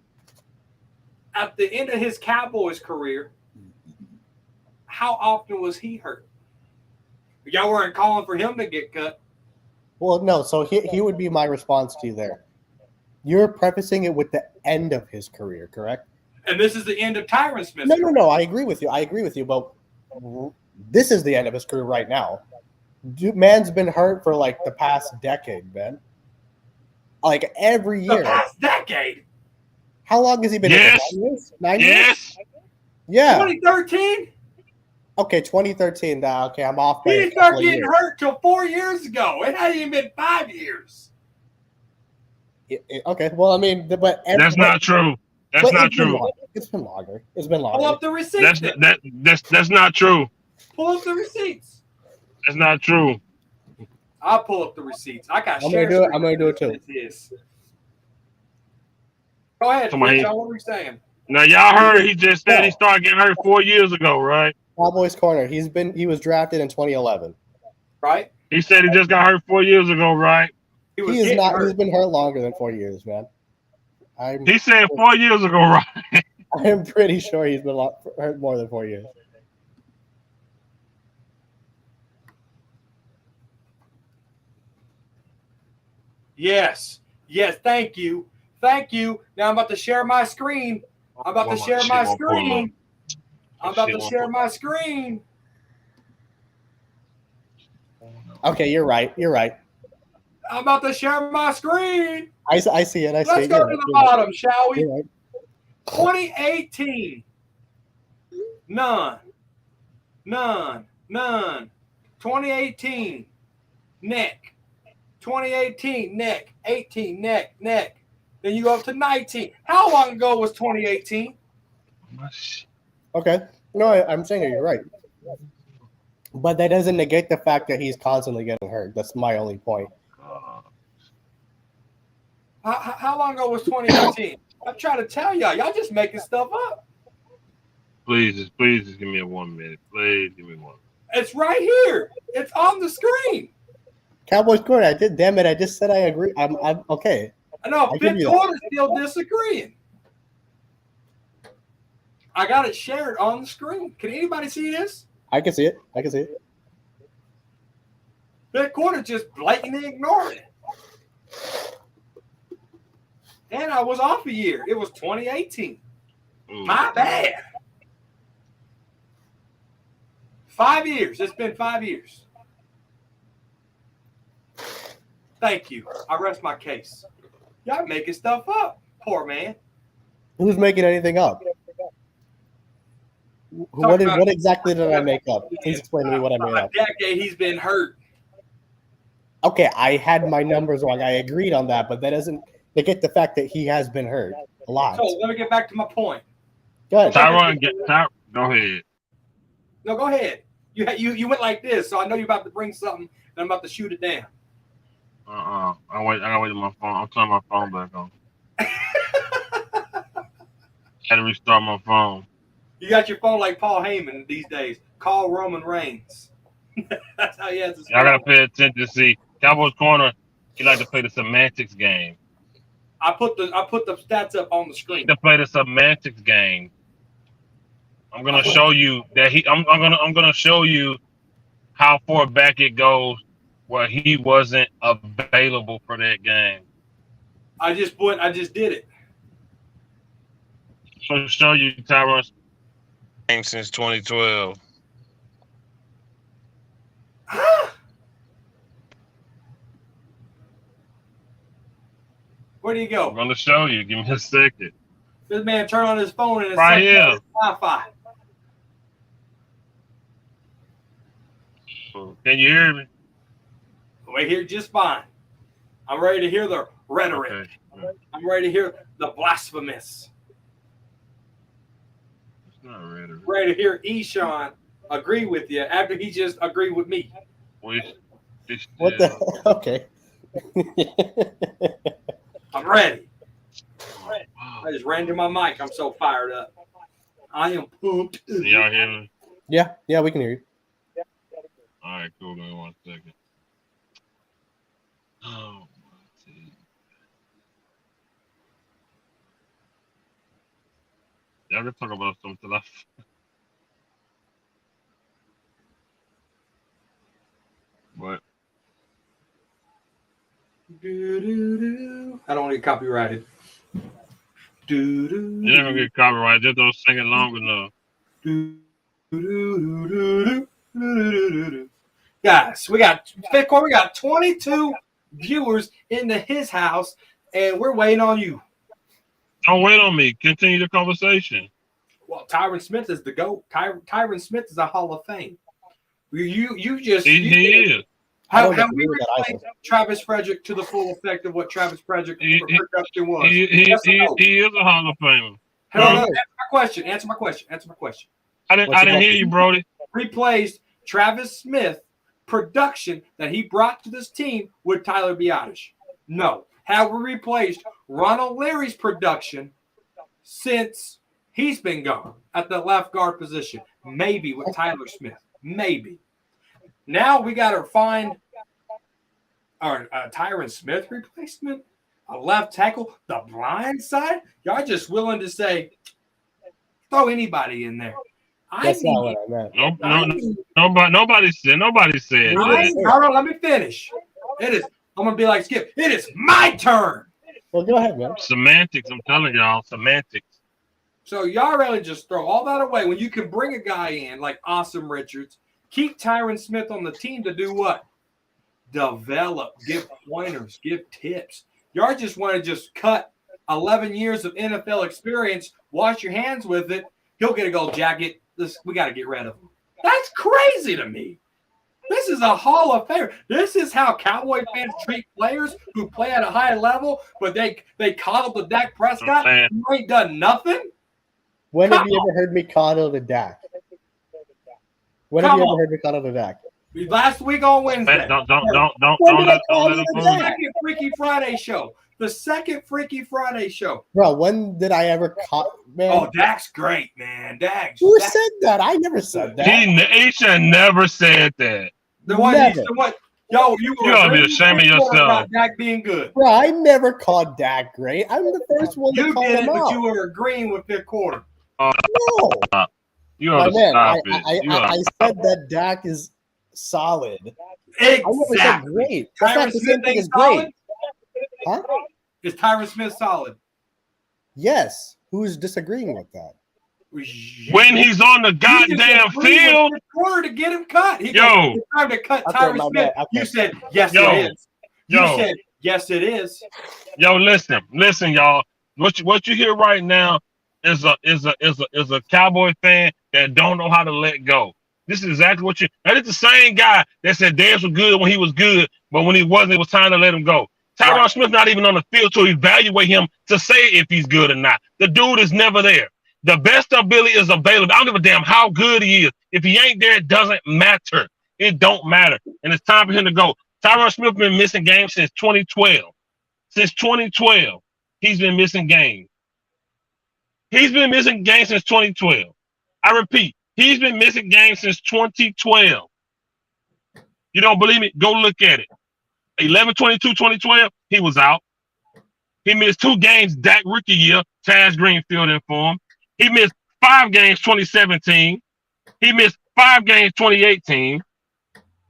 At the end of his Cowboys career, how often was he hurt? Y'all weren't calling for him to get cut. Well, no. So he would be my response to you there. You're prefacing it with the end of his career, correct? And this is the end of Tyron Smith. No. I agree with you. But this is the end of his career right now. Man's been hurt for like the past decade, man. Like every year. The past decade. How long has he been? Yes. 9 years? 9 Yes. years? Yeah. 2013. Okay, 2013. Okay, I'm off by He a didn't couple start of getting years. hurt till 4 years ago. It hadn't even been 5 years. Okay, well, I mean, but That's not true. That's not true. It's been longer. It's been Pull longer. up the receipts. That's not true. Pull up the receipts. That's not true. I'll pull up the receipts. I got I'm gonna do it. I'm gonna do it too. Yes. Go ahead. Somebody- Rich, what were you saying? Now y'all heard he just said he started getting hurt 4 years ago, right? Cowboys corner. He was drafted in 2011. Right? He said he just got hurt 4 years ago, right? He was He is getting not. hurt. He's been hurt longer than 4 years, man. He said 4 years ago, right? I'm pretty sure he's been hurt more than 4 years. Yes. Yes. Thank you. Thank you. Now I'm about to share my screen. I'm about to share my screen. I'm about to share my screen. Okay, you're right. You're right. I'm about to share my screen. I see it. I see Let's it. go You're to right. the bottom, shall we? You're right. 2018. None. 2018. Neck. 2018. Neck. 18. Neck. Then you go up to 19. How long ago was 2018? Okay. No, I'm saying you're right. But that doesn't negate the fact that he's constantly getting hurt. That's my only point. How long ago was 2018? I'm trying to tell y'all. Y'all just making stuff up. Please just give me a 1 minute. Please give me one. It's right here. It's on the screen. Cowboys corner. I just said I agree. I'm okay. I know. I'll give Big you that. Quarter's still disagreeing. I got it shared on the screen. Can anybody see this? I can see it. Big Quarter just blatantly ignoring it. And I was off a year. It was 2018. My bad. 5 years. It's been 5 years. Thank you. I rest my case. Y'all making stuff up. Poor man. Who's making anything up? What exactly did I make up? Please explain to me what I made up. A decade he's been hurt. Okay, I had my numbers wrong. I agreed on that, but that doesn't negate the fact that he has been hurt a lot. So let me get back to my point. Go ahead. Tyron, go ahead. No, go ahead. You went like this, so I know you're about to bring something, and I'm about to shoot it down. I gotta wait on my phone. I'll turn my phone back on. Had to restart my phone. You got your phone like Paul Heyman these days. Call Roman Reigns. That's how he has his Y'all phone. gotta pay attention to see Cowboys corner. He like to play the semantics game. I put the stats up on the screen. To play the semantics game. I'm gonna show you that I'm gonna show you how far back it goes where he wasn't available for that game. I just did it. So to show you Tyron since 2012. Where do you I'm go? gonna show you. Give me a second. This man turned on his phone and it's Right here. Wi-Fi. Can you hear me? We hear just fine. I'm ready to hear the rhetoric. Okay. I'm ready to hear the blasphemous. It's not rhetoric. Ready to hear Eshawn agree with you after he just agreed with me. What the hell? Okay. I'm ready. I just ran to my mic. I'm so fired up. I am pumped. Can y'all hear me? Yeah, we can hear you. All right, cool. Give me 1 second. Oh, y'all can talk about something else. What? I don't want to get copyrighted. You're not gonna get copyright. Just don't sing it long enough. Guys, we got fifth quarter. We got 22 viewers into his house, and we're waiting on you. Don't wait on me. Continue the conversation. Well, Tyron Smith is the GOAT. Tyron Smith is a Hall of Fame. You just He is. Have we replaced Travis Frederick to the full effect of what Travis Frederick production was? He is a Hall of Famer. Answer my question. Answer my question. I didn't hear you, Brody. Replaced Travis Smith production that he brought to this team with Tyler Biadasz? No. Have we replaced Ronald Leary's production since he's been gone at the left guard position? Maybe with Tyler Smith. Maybe. Now we got to find our Tyron Smith replacement, a left tackle, the blind side. Y'all just willing to say, throw anybody in there. That's not what I meant. Nobody said that. Hold on, let me finish. It is. I'm gonna be like Skip. It is my turn. Well, go ahead, man. Semantics. I'm telling y'all, semantics. So y'all really just throw all that away when you can bring a guy in like Awesome Richards, keep Tyron Smith on the team to do what? Develop, give pointers, give tips. Y'all just want to just cut 11 years of NFL experience, wash your hands with it. He'll get a gold jacket. We got to get rid of him. That's crazy to me. This is a Hall of Fame. This is how Cowboy fans treat players who play at a high level, but they coddle the Dak Prescott who ain't done nothing. When have you ever heard me coddle the Dak? When have you ever heard me coddle the Dak? Last week on Wednesday. Don't let him the second Freaky Friday show. The second Freaky Friday show. Bro, when did I ever man? Oh, Dak's great, man. Who said that? I never said that. He should never said that. You ought to be ashamed of yourself. About Dak being good. Bro, I never called Dak great. I'm the first one to call him out. You did, but you were agreeing with fifth quarter. No. You ought to stop it. I said that Dak is solid. Exactly. I never said great. That's Tyron not the same Smith thing as solid? great. Huh? Is Tyron Smith solid? Yes. Who's disagreeing with that? When he's on the goddamn field, quarter to get him cut. It's time to cut Okay, Tyron Smith. Okay. You said yes, it is. You said yes, it is. Listen, y'all. What you hear right now is a Cowboy fan that don't know how to let go. This is exactly what you. That is the same guy that said Dez was good when he was good, but when he wasn't, it was time to let him go. Tyron Smith not even on the field to evaluate him to say if he's good or not. The dude is never there. The best ability is available. I don't give a damn how good he is. If he ain't there, it doesn't matter. It don't matter. And it's time for him to go. Tyron Smith been missing games since 2012. Since 2012, he's been missing games. He's been missing games since 2012. I repeat, he's been missing games since 2012. You don't believe me? Go look at it. 11/22/2012, he was out. He missed 2 games Dak rookie year. Taz Greenfield informed. He missed 5 games 2017. He missed 5 games 2018.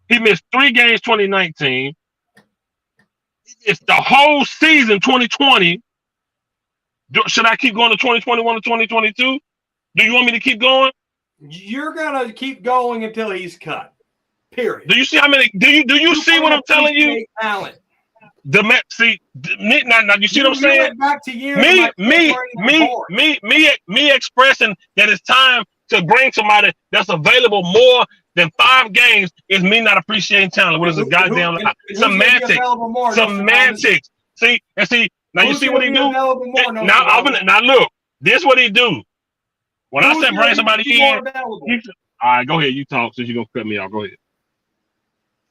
He missed 3 games 2019. It's the whole season 2020. Should I keep going to 2021 to 2022? Do you want me to keep going? You're gonna keep going until he's cut. Period. Do you see how many? Do you see what I'm telling you? Talent. Now you see what I'm saying? Went back to years Me expressing that it's time to bring somebody that's available more than 5 games is me not appreciating talent. What is a goddamn lie? Semantics. See, now you see what he do? Now look, this what he do. When I said bring somebody in, all right, go ahead. You talk since you're gonna cut me off. Go ahead.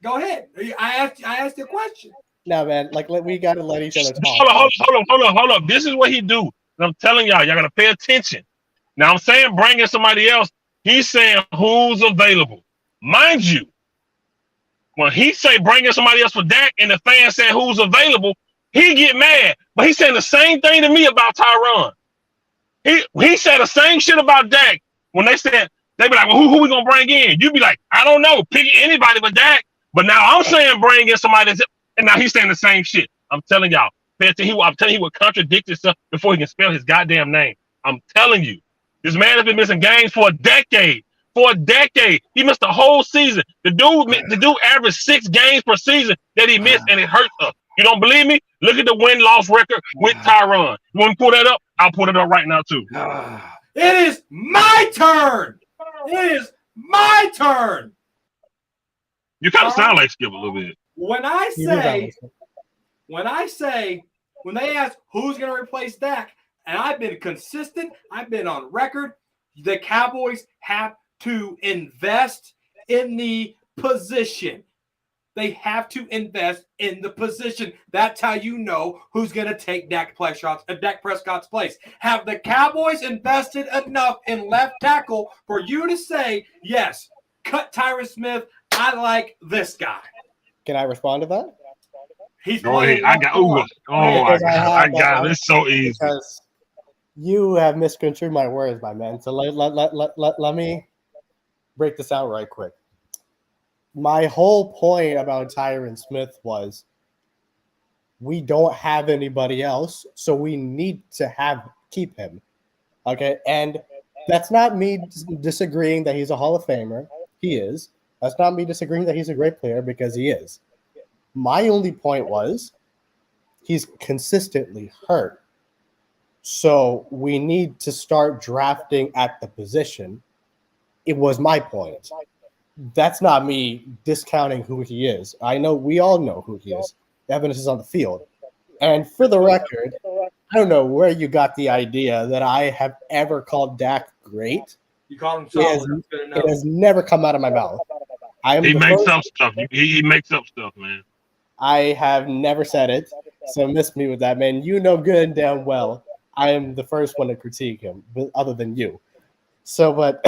Go ahead. I asked you a question. No, man. Like, we gotta let each other talk. Hold on. This is what he do. And I'm telling y'all gotta pay attention. Now I'm saying bringing somebody else. He's saying who's available. Mind you, when he say bringing somebody else for Dak, and the fans saying who's available, he get mad. But he's saying the same thing to me about Tyron. He said the same shit about Dak when they said they be like, well, who we gonna bring in? You be like, I don't know, pick anybody but Dak. But now I'm saying bring in somebody that's, and now he's saying the same shit. I'm telling y'all. I'm telling you, he would contradict himself before he can spell his goddamn name. I'm telling you, this man has been missing games for a decade. He missed the whole season. The dude averaged 6 games per season that he missed, and it hurts us. You don't believe me? Look at the win-loss record with Tyron. You want to pull that up? I'll pull it up right now too. It is my turn. You kind of sound like Skip a little bit. When they ask who's going to replace Dak, and I've been consistent, I've been on record, the Cowboys have to invest in the position. They have to invest in the position. That's how you know who's going to take Dak Prescott's place. Have the Cowboys invested enough in left tackle for you to say, yes, cut Tyron Smith, I like this guy? Can I respond to that? He's Go ahead. I got it. It's so easy. Because you have misconstrued my words, my man. So let me break this out right quick. My whole point about Tyron Smith was we don't have anybody else, so we need to keep him. Okay, and that's not me disagreeing that he's a Hall of Famer. He is. That's not me disagreeing that he's a great player, because he is. My only point was he's consistently hurt. So we need to start drafting at the position. It was my point. That's not me discounting who he is. I know we all know who he is. The evidence is on the field. And for the record, I don't know where you got the idea that I have ever called Dak great. You call him solid. It has never come out of my mouth. He makes up stuff. He makes up stuff, man. I have never said it, so miss me with that, man. You know good and damn well I am the first one to critique him, other than you. So, but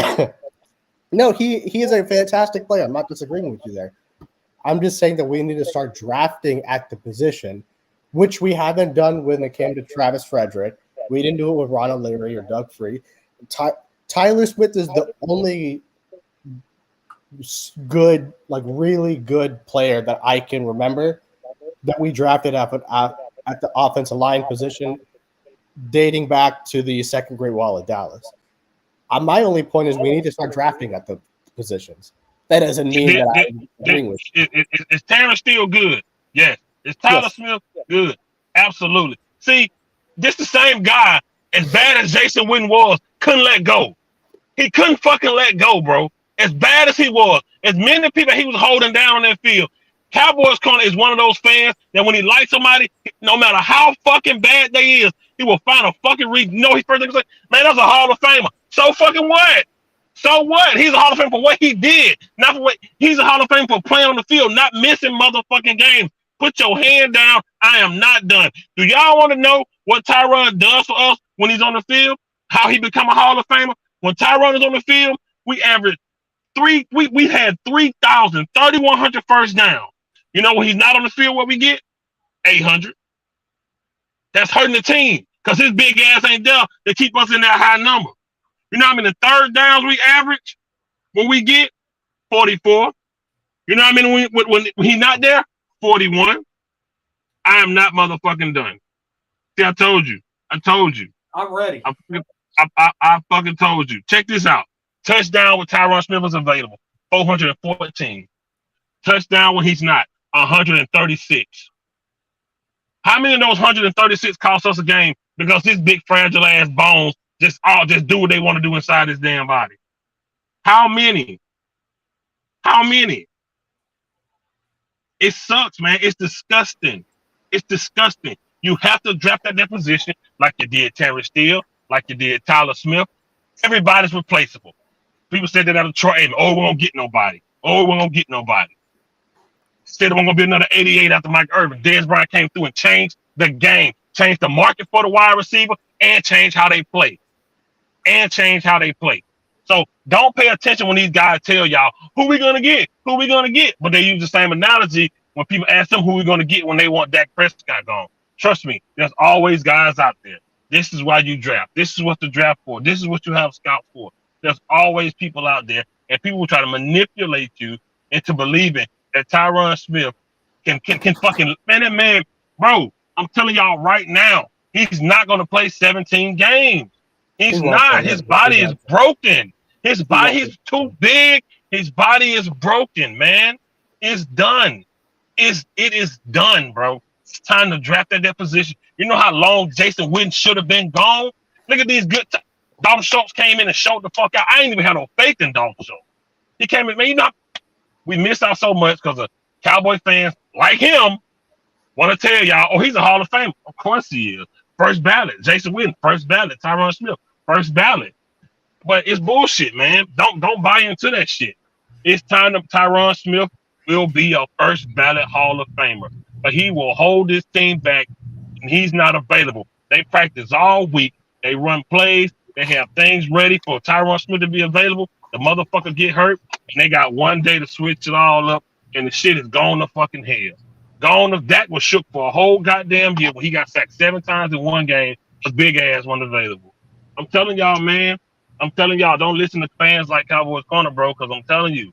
no, he is a fantastic player. I'm not disagreeing with you there. I'm just saying that we need to start drafting at the position, which we haven't done when it came to Travis Frederick. We didn't do it with Ronald Leary or Doug Free. Tyler Smith is the only good, like really good player that I can remember that we drafted at the offensive line position dating back to the second Great Wall of Dallas. My only point is we need to start drafting at the positions. That doesn't mean that I'm agreeing with you. Is Terrence still good? Yes. Is Tyler Smith good? Absolutely. See, this the same guy, as bad as Jason Witten was, couldn't let go. He couldn't fucking let go, bro. As bad as he was, as many people he was holding down on that field, Cowboys corner is one of those fans that when he likes somebody, no matter how fucking bad they is, he will find a fucking reason. You know, his first thing is like, man, that's a Hall of Famer. So fucking what? So what? He's a Hall of Famer for what he did, not for what he's a Hall of Famer for playing on the field, not missing motherfucking games. Put your hand down. I am not done. Do y'all want to know what Tyron does for us when he's on the field? How he become a Hall of Famer? When Tyron is on the field, we average we had 3,100 first down. You know, when he's not on the field, what we get? 800. That's hurting the team because his big ass ain't there to keep us in that high number. You know how many third downs we average when we get? 44. You know how many when he's not there? 41. I am not motherfucking done. See, I told you. I'm ready. I fucking told you. Check this out. Touchdown with Tyron Smith is available, 414. Touchdown when he's not, 136. How many of those 136 cost us a game because his big fragile ass bones just do what they want to do inside his damn body? How many? How many? It sucks, man. It's disgusting. It's disgusting. You have to draft at that position like you did Terry Steele, like you did Tyler Smith. Everybody's replaceable. People said that out of Troy. Oh, we won't get nobody. Oh, we won't get nobody. Said we're going to be another 88 after Mike Irvin. Dez Bryant came through and changed the game, changed the market for the wide receiver, and changed how they play. So don't pay attention when these guys tell y'all, who we going to get? Who we going to get? But they use the same analogy when people ask them who we going to get when they want Dak Prescott gone. Trust me, there's always guys out there. This is why you draft. This is what to draft for. This is what you have scouts for. There's always people out there, and people will try to manipulate you into believing that Tyron Smith can fucking man, bro. I'm telling y'all right now, he's not going to play 17 games. He's not. His body is broken. His body is too big. His body is broken, man. It's done. It is done, bro. It's time to draft at that position. You know how long Jason Witten should have been gone? Look at these good. Dalton Schultz came in and showed the fuck out. I ain't even had no faith in Dalton Schultz. He came in, man. You know, we missed out so much because of Cowboy fans like him want to tell y'all, oh, he's a Hall of Famer. Of course he is. First ballot. Jason Witten, first ballot. Tyron Smith, first ballot. But it's bullshit, man. Don't buy into that shit. It's time to Tyron Smith will be a first ballot Hall of Famer. But he will hold this team back, and he's not available. They practice all week. They run plays. They have things ready for Tyron Smith to be available. The motherfucker get hurt, and they got one day to switch it all up, and the shit is gone to fucking hell. Dak was shook for a whole goddamn year when he got sacked 7 times in one game. His big ass wasn't available. I'm telling y'all, man. I'm telling y'all, don't listen to fans like Cowboys Corner, bro, because I'm telling you,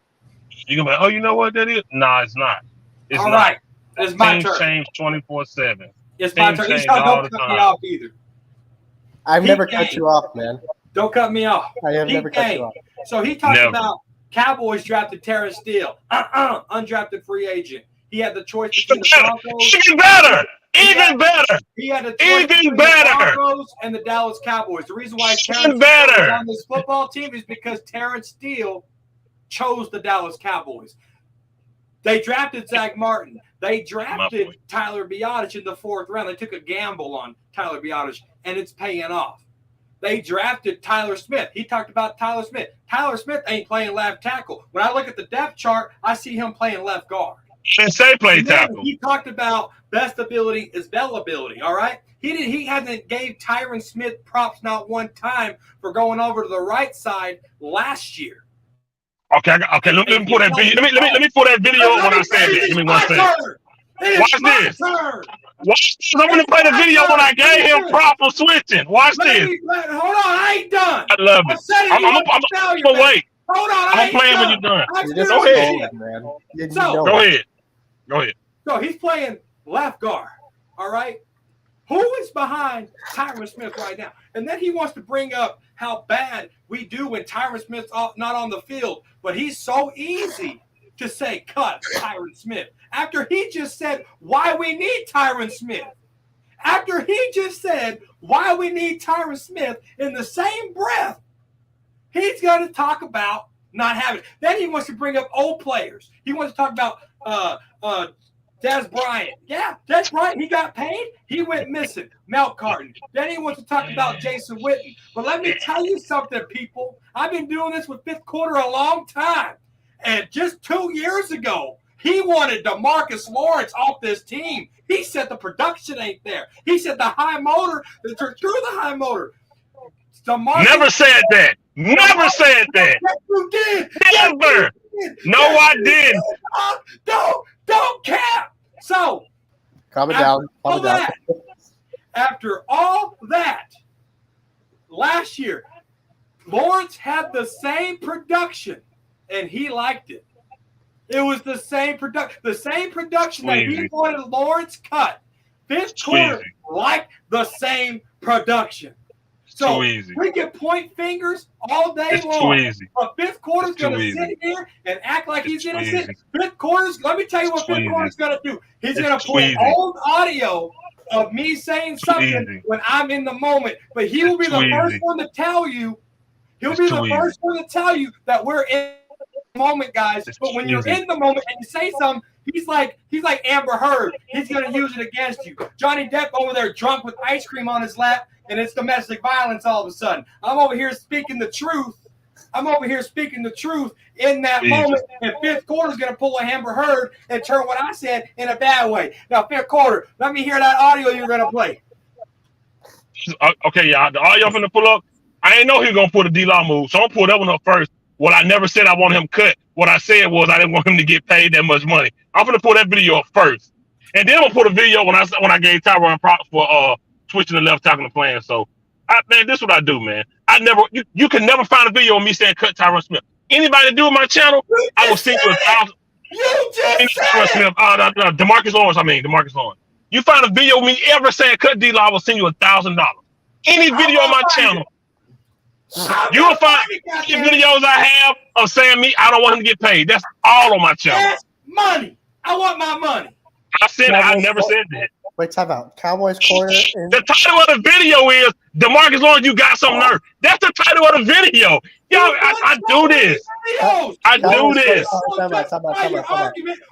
you're going to be like, oh, you know what that is? Nah, it's not. It's all not. Right. It's my turn. Change 24/7. It's my turn. Don't cut me off either. I've never cut you off, man. Don't cut me off. I have never cut you off. So he talked about Cowboys drafted Terrence Steele, undrafted free agent. He had the choice between the Broncos. Even better. Even better. He had the choice between the Broncos and the Dallas Cowboys. The reason why Terrence Steele is on this football team is because Terrence Steele chose the Dallas Cowboys. They drafted Zach Martin. They drafted Tyler Biadasz in the 4th round. They took a gamble on Tyler Biadasz, and it's paying off. They drafted Tyler Smith. He talked about Tyler Smith. Tyler Smith ain't playing left tackle. When I look at the depth chart, I see him playing left guard. And say play tackle. He talked about best ability is availability, all right? He hasn't gave Tyron Smith props not one time for going over to the right side last year. Okay. Let me pull that video. Let me pull that video when I said that. Give me 1 second. Watch this. Watch this. I'm gonna play the video when I gave him prop for switching. Watch this. Hold on, I ain't done. I love it. I'm gonna wait. Hold on, I'm playing when you're done. Go ahead, man. Go ahead. So he's playing left guard. All right. Who is behind Tyron Smith right now? And then he wants to bring up how bad we do when Tyron Smith's not on the field. But he's so easy to say cut Tyron Smith after he just said why we need Tyron Smith. After he just said why we need Tyron Smith in the same breath, he's going to talk about not having it. Then he wants to bring up old players. He wants to talk about Dez Bryant. Yeah, Dez Bryant, he got paid. He went missing. Mel Carton. Then he wants to talk about Jason Witten. But let me tell you something, people. I've been doing this with Fifth Quarter a long time. And just 2 years ago, he wanted DeMarcus Lawrence off this team. He said the production ain't there. He said the high motor, through the high motor. Never said that. Never said that. Yes, you did. Never. No, I didn't. Don't cap. So, calm it down. After all that, last year, Lawrence had the same production, and he liked it. It was the same production. The same production that he wanted Lawrence cut. Fifth quarter liked the same production. So we can point fingers all day long. But fifth quarter's going to sit here and act like he's innocent. Fifth quarter's, let me tell you what fifth quarter's going to do. He's going to play old audio of me saying something easy. when I'm in the moment. But he will be the Too first easy. one to tell you. He'll It's be too the first one to tell you that we're in the moment, guys. It's But when too you're easy. in the moment and you say something, he's like Amber Heard. He's gonna use it against you. Johnny Depp over there drunk with ice cream on his lap, and it's domestic violence all of a sudden. I'm over here speaking the truth. In that Easy. moment, and fifth quarter is going to pull a Amber Heard and turn what I said in a bad way. Now, fifth quarter, let me hear that audio you're going to play. Okay, y'all. The audio finna pull up. I ain't know he was gonna put a D-Law move, so I'm gonna pull that one up first. What I never said I want him cut. What I said was I didn't want him to get paid that much money. I'm gonna pull that video up first, and then I'm gonna put a video when I gave Tyron props for switching the left tackle and playing. So, man, this is what I do, man. You can never find a video of me saying cut Tyron Smith. Anybody do with my channel, I will send you 1,000. You just said Tyron Smith, no, Demarcus Lawrence. Demarcus Lawrence. You find a video of me ever saying cut D-Law, I will send you $1,000. Any video on my channel, you will find any videos I have of saying me. I don't want him to get paid. That's all on my channel. That's money. I want my money. I never said that. Wait, time out. Cowboys corner. The title of the video is Demarcus Lawrence, you got some nerve. That's the title of the video. Yo, I do this. I do this.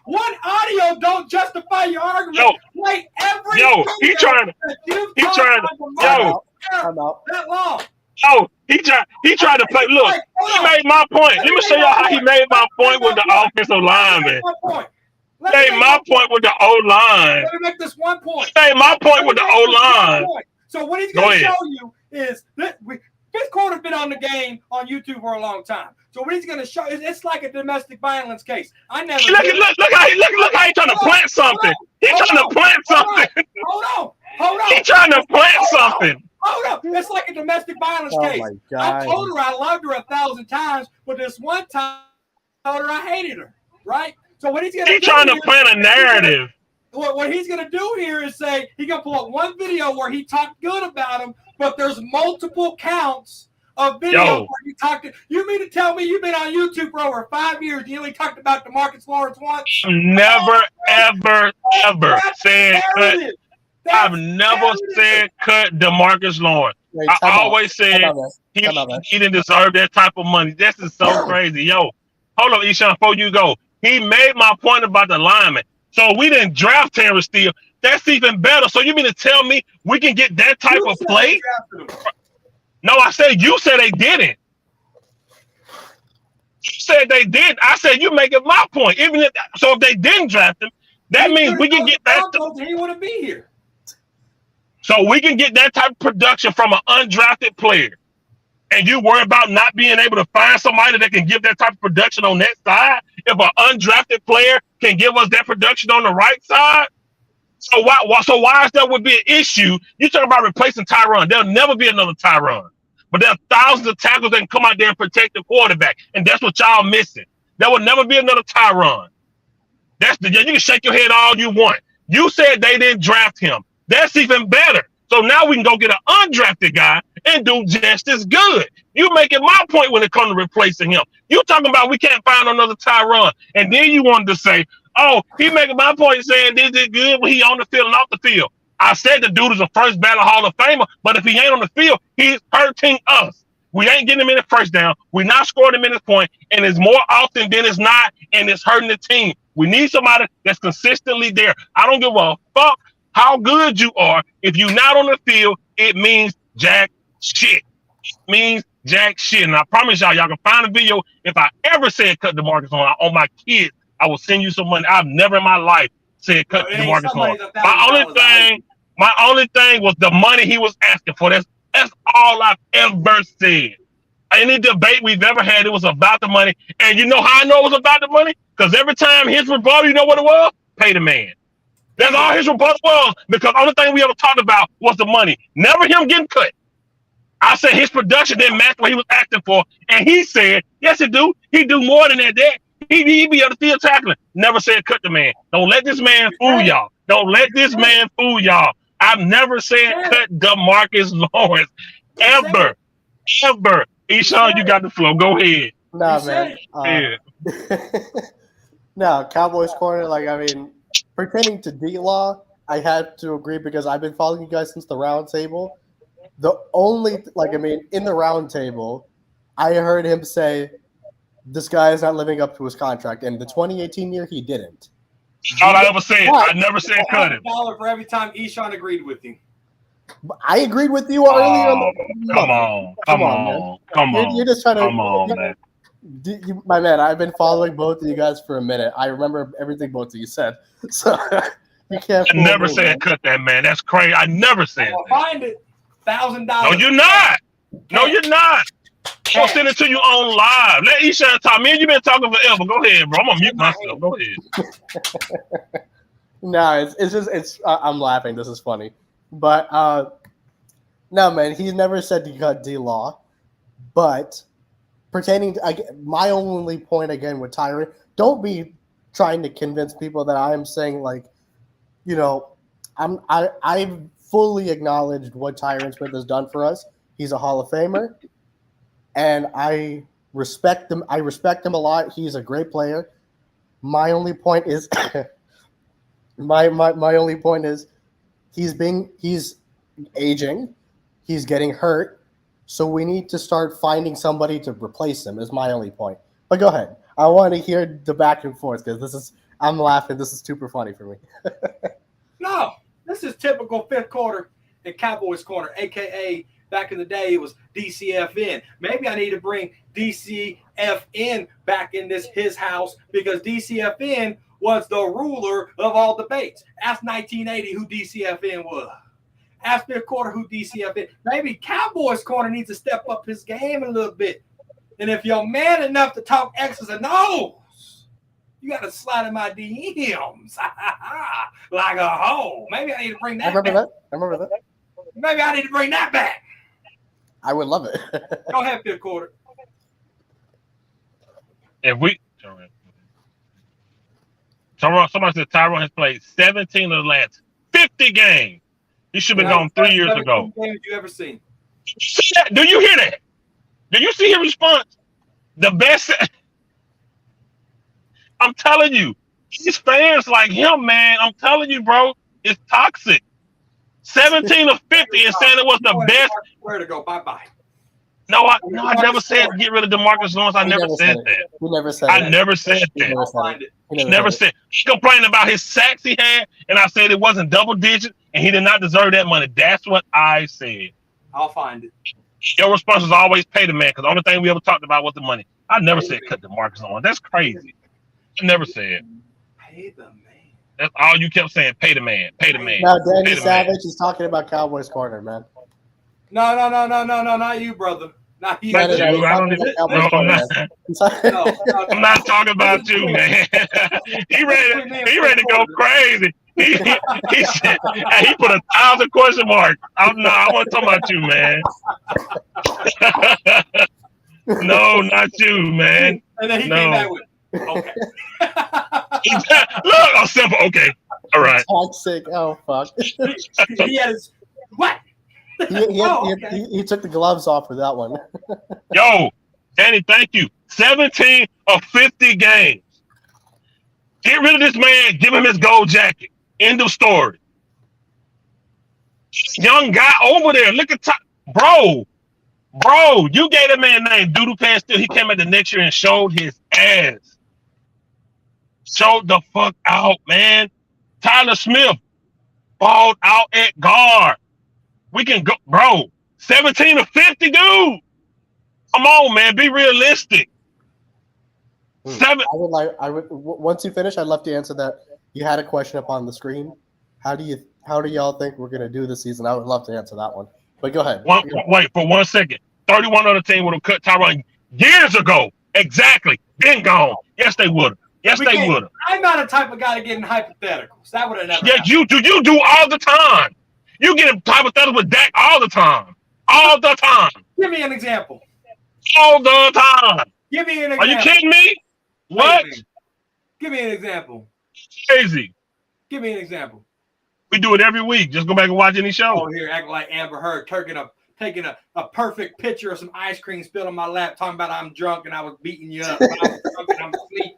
One audio don't justify your argument. Play every he trying to. that long. He tried to play. Look, he made my point. Let me show y'all how he made my point with the offensive lineman. He made my point with the O-line. Let me make this one point. He made my point with the O-line. So what he's going to show you is that fifth quarter's been on the game on YouTube for a long time. So what he's going to show is it's like a domestic violence case. I never look how he's trying to plant something. He's trying to plant something. Hold on. He's trying to plant something. Hold up. It's like a domestic violence case. My God. I told her I loved her 1,000 times, but this one time I told her I hated her. Right? So what he's going to do? He's trying to plant a narrative. What he's going to do here is say he's going to pull up one video where he talked good about him, but there's multiple counts of videos where he talked. You mean to tell me you've been on YouTube for over 5 years? You only talked about Demarcus Lawrence once? Never, ever said cut. I've never said cut Demarcus Lawrence. Wait, I always said he didn't deserve that type of money. This is so crazy. Yo, hold on, Eshaun, before you go. He made my point about the lineman. So we didn't draft Terrence Steele. That's even better. So you mean to tell me we can get that type of play? No, I said you said they didn't. You said they did. I said you making my point. So if they didn't draft him, that means we can get that. He wouldn't be here. So we can get that type of production from an undrafted player. And you worry about not being able to find somebody that can give that type of production on that side? If an undrafted player can give us that production on the right side? So why is that would be an issue? You talk about replacing Tyron. There'll never be another Tyron. But there are thousands of tackles that can come out there and protect the quarterback. And that's what y'all missing. There will never be another Tyron. You can shake your head all you want. You said they didn't draft him. That's even better. So now we can go get an undrafted guy and do just as good. You making my point when it comes to replacing him. You talking about we can't find another Tyron. And then you wanted to say, oh, he making my point saying this is good when he on the field and off the field. I said the dude is a first ballot Hall of Famer, but if he ain't on the field, he's hurting us. We ain't getting him in the first down. We're not scoring him in this point, and it's more often than it's not, and it's hurting the team. We need somebody that's consistently there. I don't give a fuck how good you are. If you're not on the field, it means jack shit. It means jack shit. And I promise y'all can find a video. If I ever said cut DeMarcus on my kids, I will send you some money. I've never in my life said cut DeMarcus on. My only thing was the money he was asking for. That's all I've ever said. Any debate we've ever had, it was about the money. And you know how I know it was about the money? Because every time his rebuttal, you know what it was? Pay the man. That's all his rebuttal was, because the only thing we ever talked about was the money. Never him getting cut. I said his production didn't match what he was acting for. And he said, yes, it do. He do more than that. He be on the field tackling. Never said cut the man. Don't let this man fool y'all. Don't let this man fool y'all. I've never said cut DeMarcus Lawrence. Ever. Eshaun, you got the flow. Go ahead. Nah, man. No, Cowboys corner, pretending to D-Law, I had to agree because I've been following you guys since the round table. The only, in the round table, I heard him say, this guy is not living up to his contract. And the 2018 year, he didn't. All I ever said. What? I never said cut him. $1 for every time Eshawn agreed with him. I agreed with you earlier. Come on. You're just trying to. Come on, man. My man, I've been following both of you guys for a minute. I remember everything both of you said. So you can't. I never said cut that man. That's crazy. I never said I'll that. find it. $1,000. No, you're not. No, you're not. I'll send it to you on live. Let Eshawn talk. Me and you been talking forever. Go ahead, bro. I'm gonna mute myself. Go ahead. No, I'm laughing. This is funny, but no, man, he never said to cut D-Law. But pertaining to my only point again with Tyron, don't be trying to convince people that I am saying I've fully acknowledged what Tyron Smith has done for us. He's a Hall of Famer, and I respect him. I respect him a lot. He's a great player. My only point is, my only point is, he's aging, he's getting hurt, so we need to start finding somebody to replace him. Is my only point. But go ahead. I want to hear the back and forth because I'm laughing. This is super funny for me. No, this is typical fifth quarter in Cowboys corner, aka back in the day it was DCFN. Maybe I need to bring DCFN back in his house because DCFN was the ruler of all debates. Ask 1980 who DCFN was. Ask fifth quarter who DCFN. Maybe Cowboys corner needs to step up his game a little bit. And if you're man enough to talk X's and O's, you got to slide in my DMs like a hoe. Maybe I need to bring that back. I remember that. Maybe I need to bring that back. I would love it. Go ahead, fifth quarter. If we somebody said Tyrone has played 17 of the last 50 games. He should have been gone 3 years ago. Games you ever seen? Do you hear that? Do you see his response? The best. I'm telling you, these fans like him, man. I'm telling you, bro, it's toxic. 17 of 50 and saying it was the best. Where to go? Bye-bye. No, I never said get rid of DeMarcus Lawrence. I never said that. He never said I that. never said that. He never said. He complained about his sacks he had, and I said it wasn't double digit, and he did not deserve that money. That's what I said. I'll find it. Your response is always pay the man, because the only thing we ever talked about was the money. I never said cut DeMarcus Lawrence. That's crazy. I never said. Pay the man. That's all you kept saying. Pay the man. Pay the man. Now Danny Savage is talking about Cowboys corner, man. No, not you, brother. Not you. Not you. I don't even. No, I'm not talking about you, man. He ready to go crazy. He said, he put 1,000 question marks. I want to talk about you, man. No, not you, man. And then he came back with, okay. Look, I'm simple. Okay, all right. Toxic. Oh fuck. He has what? He took the gloves off for that one. Yo, Danny, thank you. 17 of 50 games. Get rid of this man. Give him his gold jacket. End of story. Young guy over there. Look at bro. You gave that man name Doodle Pants. Still, he came at the next year and showed his ass. Showed the fuck out, man. Tyler Smith balled out at guard. We can go, bro. 17 of 50, dude. Come on, man. Be realistic. I would once you finish, I'd love to answer that. You had a question up on the screen. How do y'all think we're gonna do this season? I would love to answer that one. But go ahead. Wait for 1 second. 31 other team would have cut Tyron years ago. Exactly. Been gone. Yes, they would have. Yes, they would have. I'm not a type of guy to get in hypotheticals. That would have never happened. You do all the time. You get in hypotheticals with Dak all the time. All the time. Give me an example. All the time. Give me an example. Are you kidding me? What? Give me an example. Crazy. Give me an example. We do it every week. Just go back and watch any show. Oh, here, acting like Amber Heard, taking a perfect picture of some ice cream spilled on my lap, talking about I'm drunk and I was beating you up. I was drunk and I'm asleep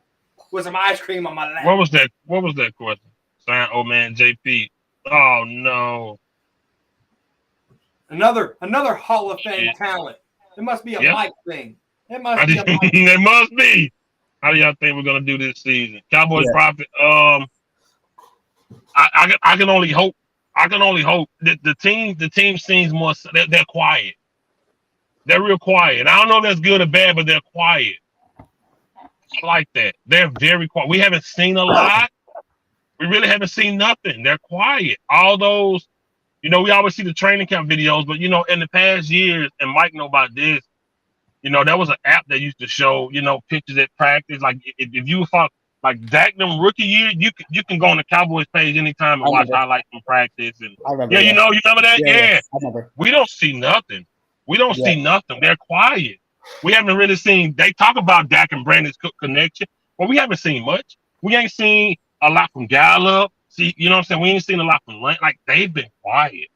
with some ice cream on my lap. What was that question? Sign old man JP. Oh no. Another Hall of Fame talent. It must be a Yep. Mike thing. It must be a Mike. It must be. How do y'all think we're gonna do this season? Cowboys Yeah. profit. I can only hope. I can only hope that the team seems more. They're quiet. They're real quiet. I don't know if that's good or bad, but they're quiet. I like that. They're very quiet. We haven't seen a lot. We really haven't seen nothing. They're quiet. All those, we always see the training camp videos, but in the past years, and Mike know about this, there was an app that used to show, pictures at practice. Like if you thought like Dak them rookie year, you can go on the Cowboys page anytime and watch highlights from practice. And I remember. yeah, you remember that? Yeah. I remember. We don't see nothing. We don't see nothing. They're quiet. We haven't really seen. They talk about Dak and Brandon's connection, but we haven't seen much. We ain't seen a lot from Gallup. See, you know what I'm saying? We ain't seen a lot from Lane. Like they've been quiet.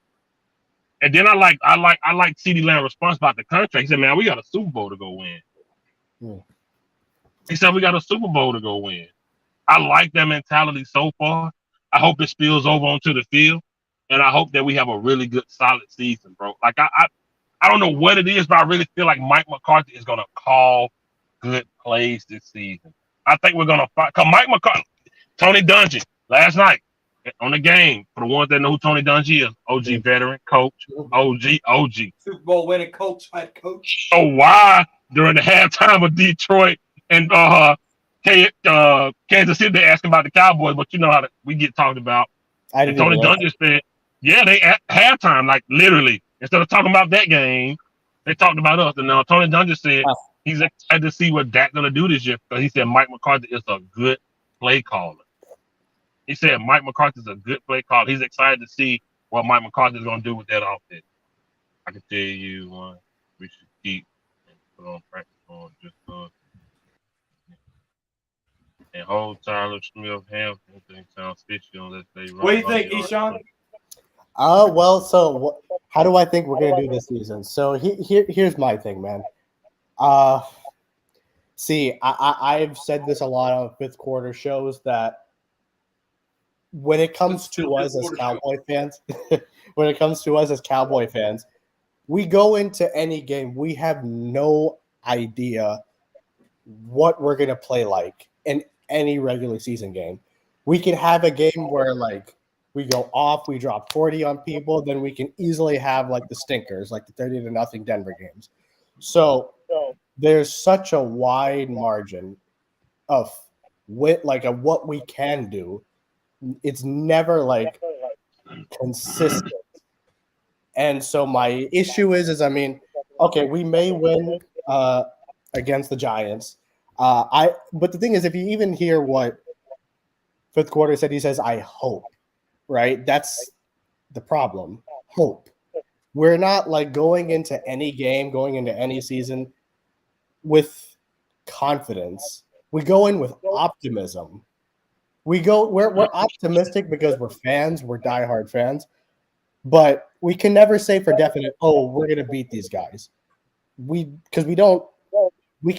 And then I like CeeDee Lamb's response about the contract. He said, "Man, we got a Super Bowl to go win." He said, "We got a Super Bowl to go win." I like that mentality so far. I hope it spills over onto the field, and I hope that we have a really good, solid season, bro. Like I don't know what it is, but I really feel like Mike McCarthy is gonna call good plays this season. I think we're gonna fight. Cause Mike McCarthy, Tony Dungy last night on the game, for the ones that know who Tony Dungy is, OG veteran coach, OG. Super Bowl winning coach, head coach. So why during the halftime of Detroit and Kansas City, they're asking about the Cowboys, but you know how we get talked about. And Tony Dungy said, yeah, they at halftime, like literally, instead of talking about that game, they talked about us. And now Tony Dungy said he's excited to see what Dak's gonna do this year because he said Mike McCarthy is a good play caller. He said Mike McCarthy is a good play caller. He's excited to see what Mike McCarthy is gonna do with that offense. I can tell you we should keep and put on practice on just and hold Tyler Smith hamstring. Anything sounds fishy unless they run. What do you think, Eshawn? Well, so how do I think we're gonna do this season? So here's my thing, man. See, I've said this a lot on fifth quarter shows that when it comes to us as Cowboy fans, we go into any game, we have no idea what we're gonna play like in any regular season game. We can have a game where like we go off, we drop 40 on people, then we can easily have like the stinkers, like the 30-0 Denver games. So there's such a wide margin of what we can do. It's never like consistent. And so my issue is I mean, okay, we may win against the Giants. But the thing is, if you even hear what fifth quarter said, he says, I hope, right? That's the problem. Hope. We're not like going into any game, going into any season with confidence. We go in with optimism. We're optimistic because we're fans, we're diehard fans, but we can never say for definite, oh, we're gonna beat these guys. We know we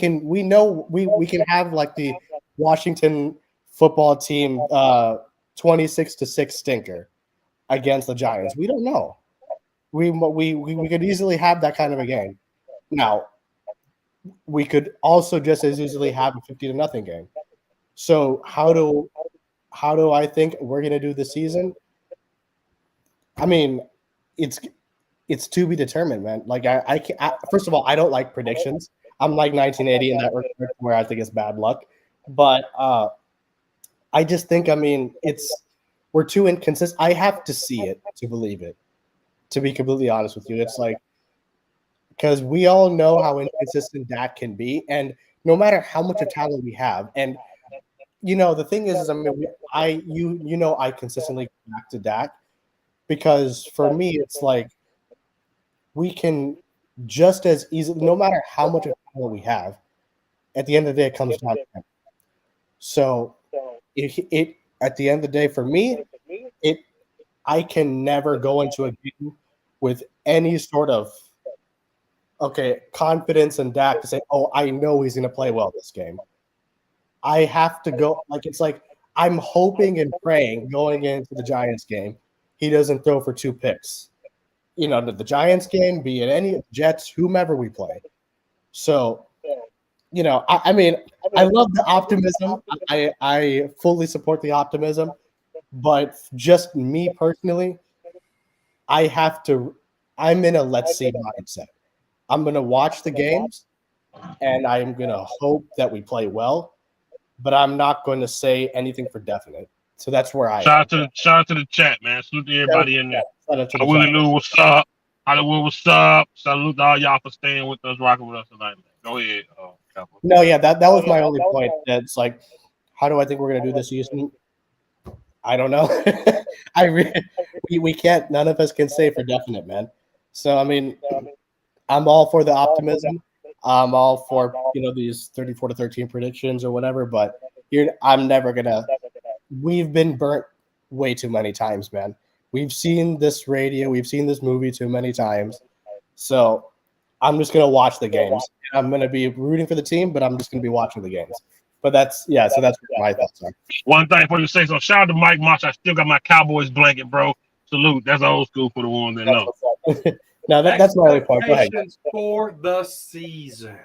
can have like the Washington football team 26-6 stinker against the Giants. We don't know. We could easily have that kind of a game. Now, we could also just as easily have a 50-0 game. So how do I think we're gonna do this season? I mean, it's to be determined, man. Like first of all, I don't like predictions. I'm like 1980 in that regard where I think it's bad luck. But I just think, I mean, we're too inconsistent. I have to see it to believe it, to be completely honest with you. It's like, because we all know how inconsistent Dak can be, and no matter how much of talent we have, and the thing is I mean, I consistently go back to Dak because for me, it's like we can just as easily, no matter how much of talent we have, at the end of the day, it comes down to him. So it at the end of the day, for me, I can never go into a game with any sort of confidence in Dak to say, oh, I know he's going to play well this game. I have to go, like, it's like I'm hoping and praying going into the Giants game, he doesn't throw for 2 picks. You know, the Giants game, be it any Jets, whomever we play. So, you know, I mean, I love the optimism. I fully support the optimism, but just me personally, I'm in a let's see mindset. I'm going to watch the games and I'm going to hope that we play well, but I'm not going to say anything for definite. So that's where I Shout out to the chat, man. Salute to everybody in there. Shout out to the Willie chat. Lou, what's up? Hollywood, what's up? Salute to all y'all for staying with us, rocking with us tonight, man. Go ahead. Capo. No, yeah, that was my only point. That's like, how do I think we're going to do this season? I don't know. We can't. None of us can say for definite, man. So I mean, I'm all for the optimism. I'm all for these 34-13 predictions or whatever. But I'm never gonna. We've been burnt way too many times, man. We've seen this radio. We've seen this movie too many times. So I'm just gonna watch the games. I'm gonna be rooting for the team, but I'm just gonna be watching the games. But that's So that's what my thoughts are. One thing before you say so, shout out to Mike Marsh. I still got my Cowboys blanket, bro. Salute. That's old school for the ones that know. No, that's my only point. Go ahead. Expectations for the season.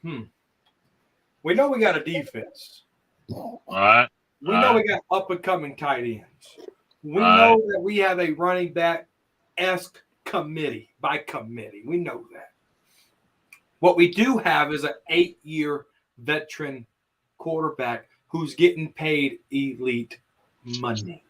We know we got a defense. All right. We know we got up and coming tight ends. We know that we have a running back-esque committee. We know that. What we do have is an 8-year veteran quarterback who's getting paid elite money.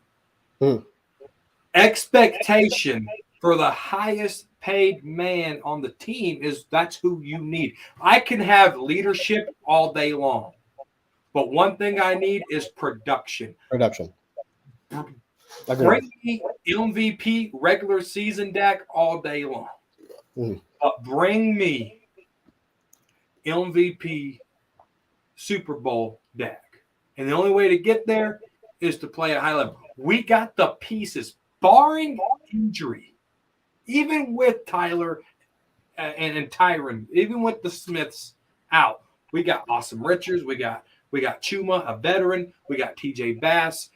Expectation for the highest paid man on the team is that's who you need. I can have leadership all day long, but one thing I need is production. Bring me MVP regular season Dak all day long, but bring me MVP Super Bowl Dak. And the only way to get there is to play at high level. We got the pieces, barring injury, even with Tyler and Tyron, even with the Smiths out. We got Awesome Richards. We got Chuma, a veteran. We got TJ Bass.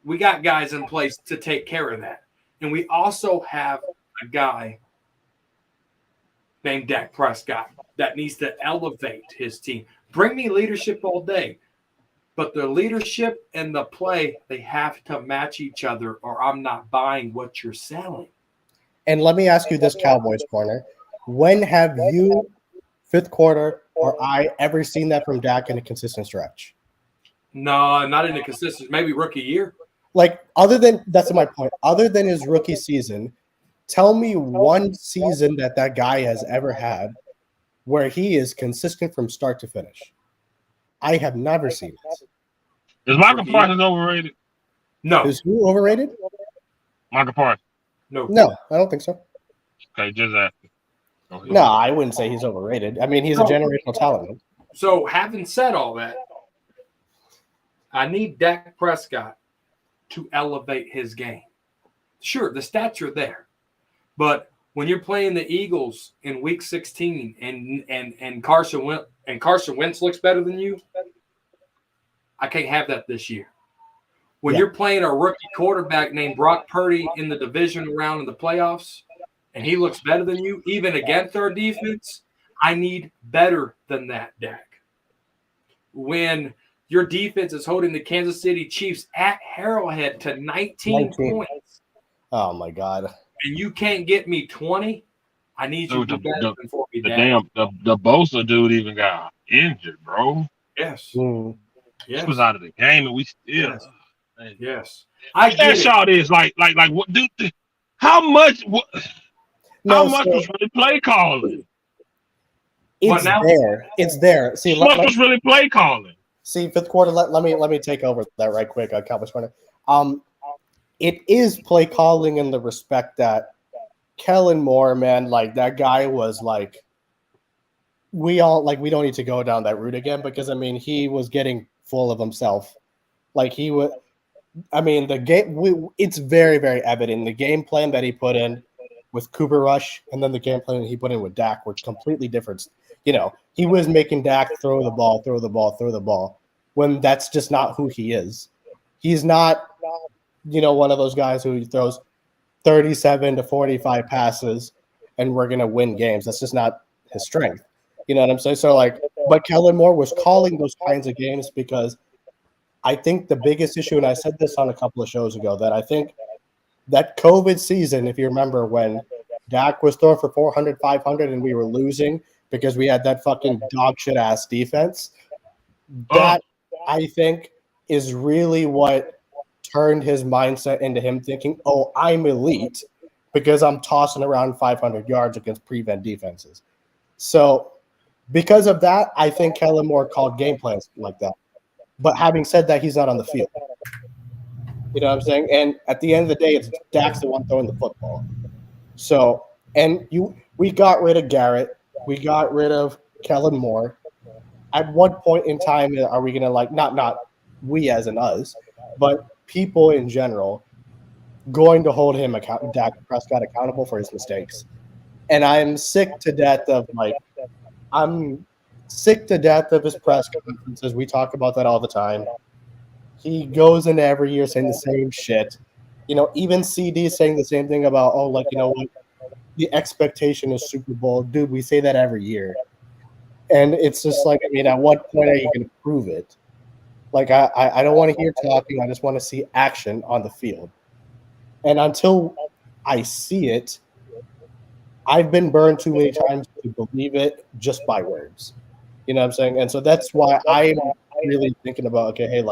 We got guys in place to take care of that. And we also have a guy named Dak Prescott that needs to elevate his team. Bring me leadership all day. But the leadership and the play, they have to match each other, or I'm not buying what you're selling. And let me ask you this, Cowboys Corner. When have you, fifth quarter, or I ever seen that from Dak in a consistent stretch? No, not in a consistent, maybe rookie year. Like, that's my point. Other than his rookie season, tell me one season that guy has ever had where he is consistent from start to finish. I have never seen it. Is Michael Parsons overrated? No. Is who overrated? Michael Parsons. No, I don't think so. Okay, just asking. No, I wouldn't say he's overrated. I mean, he's a generational talent. So, having said all that, I need Dak Prescott to elevate his game. Sure, the stats are there, but when you're playing the Eagles in Week 16 and Carson Wentz looks better than you, I can't have that this year. When you're playing a rookie quarterback named Brock Purdy in the division round in the playoffs, and he looks better than you, even against our defense, I need better than that, Dak. When your defense is holding the Kansas City Chiefs at Arrowhead to 19 points. Oh, my God. And you can't get me 20, I need you to do better than 40. The Bosa dude even got injured, bro. Yes. Mm. He was out of the game, and we still. Yes. I get it. Is like what? Dude, how much? How much was really play calling? It's there. See, what was really play calling? See, fifth quarter. Let me take over that right quick. Cowboys Corner. It is play calling in the respect that Kellen Moore, man, like that guy was like, we don't need to go down that route again because I mean he was getting full of himself, like he would. I mean the game. It's very very evident the game plan that he put in with Cooper Rush and then the game plan that he put in with Dak were completely different. You know, he was making Dak throw the ball when that's just not who he is. He's not one of those guys who throws 37 to 45 passes and we're going to win games. That's just not his strength. You know what I'm saying? So, but Kellen Moore was calling those kinds of games because I think the biggest issue, and I said this on a couple of shows ago, that I think that COVID season, if you remember when Dak was throwing for 400, 500 and we were losing because we had that fucking dog shit ass defense, that I think is really what turned his mindset into him thinking, oh, I'm elite because I'm tossing around 500 yards against prevent defenses. So because of that, I think Kellen Moore called game plans like that. But having said that, he's not on the field. You know what I'm saying? And at the end of the day, it's Dak's the one throwing the football. So, and we got rid of Garrett. We got rid of Kellen Moore. At what point in time are we going to not we as in us, but people in general going to hold Dak Prescott accountable for his mistakes? And I'm sick to death of his press conferences. We talk about that all the time. He goes in every year saying the same shit. Even CD saying the same thing about, what? The expectation is Super Bowl. Dude, we say that every year. And it's just at what point are you going to prove it? I don't want to hear talking. I just want to see action on the field. And until I see it, I've been burned too many times to believe it just by words. You know what I'm saying? And so that's why I'm really thinking about, okay, hey,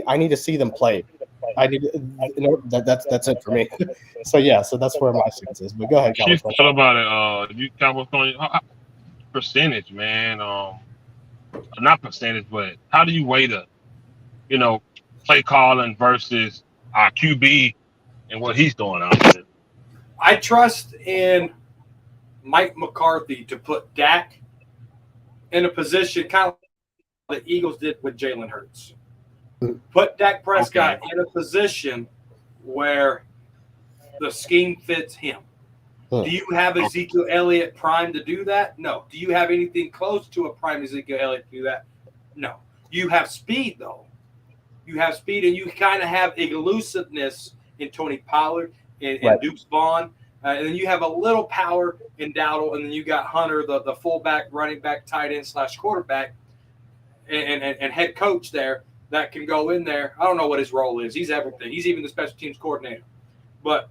I need to see them play. I need that's it for me. So that's where my stance is. But go ahead, Cowboys. What about it? You Cowboys percentage, man. Not percentage, but how do you weigh the, play calling versus our QB and what he's doing out there? I trust in Mike McCarthy to put Dak in a position kind of like the Eagles did with Jalen Hurts. Put Dak Prescott in a position where the scheme fits him. Do you have Ezekiel Elliott prime to do that? No. Do you have anything close to a prime Ezekiel Elliott to do that? No. You have speed, though. You have speed, and you kind of have elusiveness in Tony Pollard and Deuce Vaughn. And then you have a little power in Dowdle, and then you got Hunter, the fullback, running back, tight end / quarterback, and head coach there that can go in there. I don't know what his role is. He's everything. He's even the special teams coordinator. But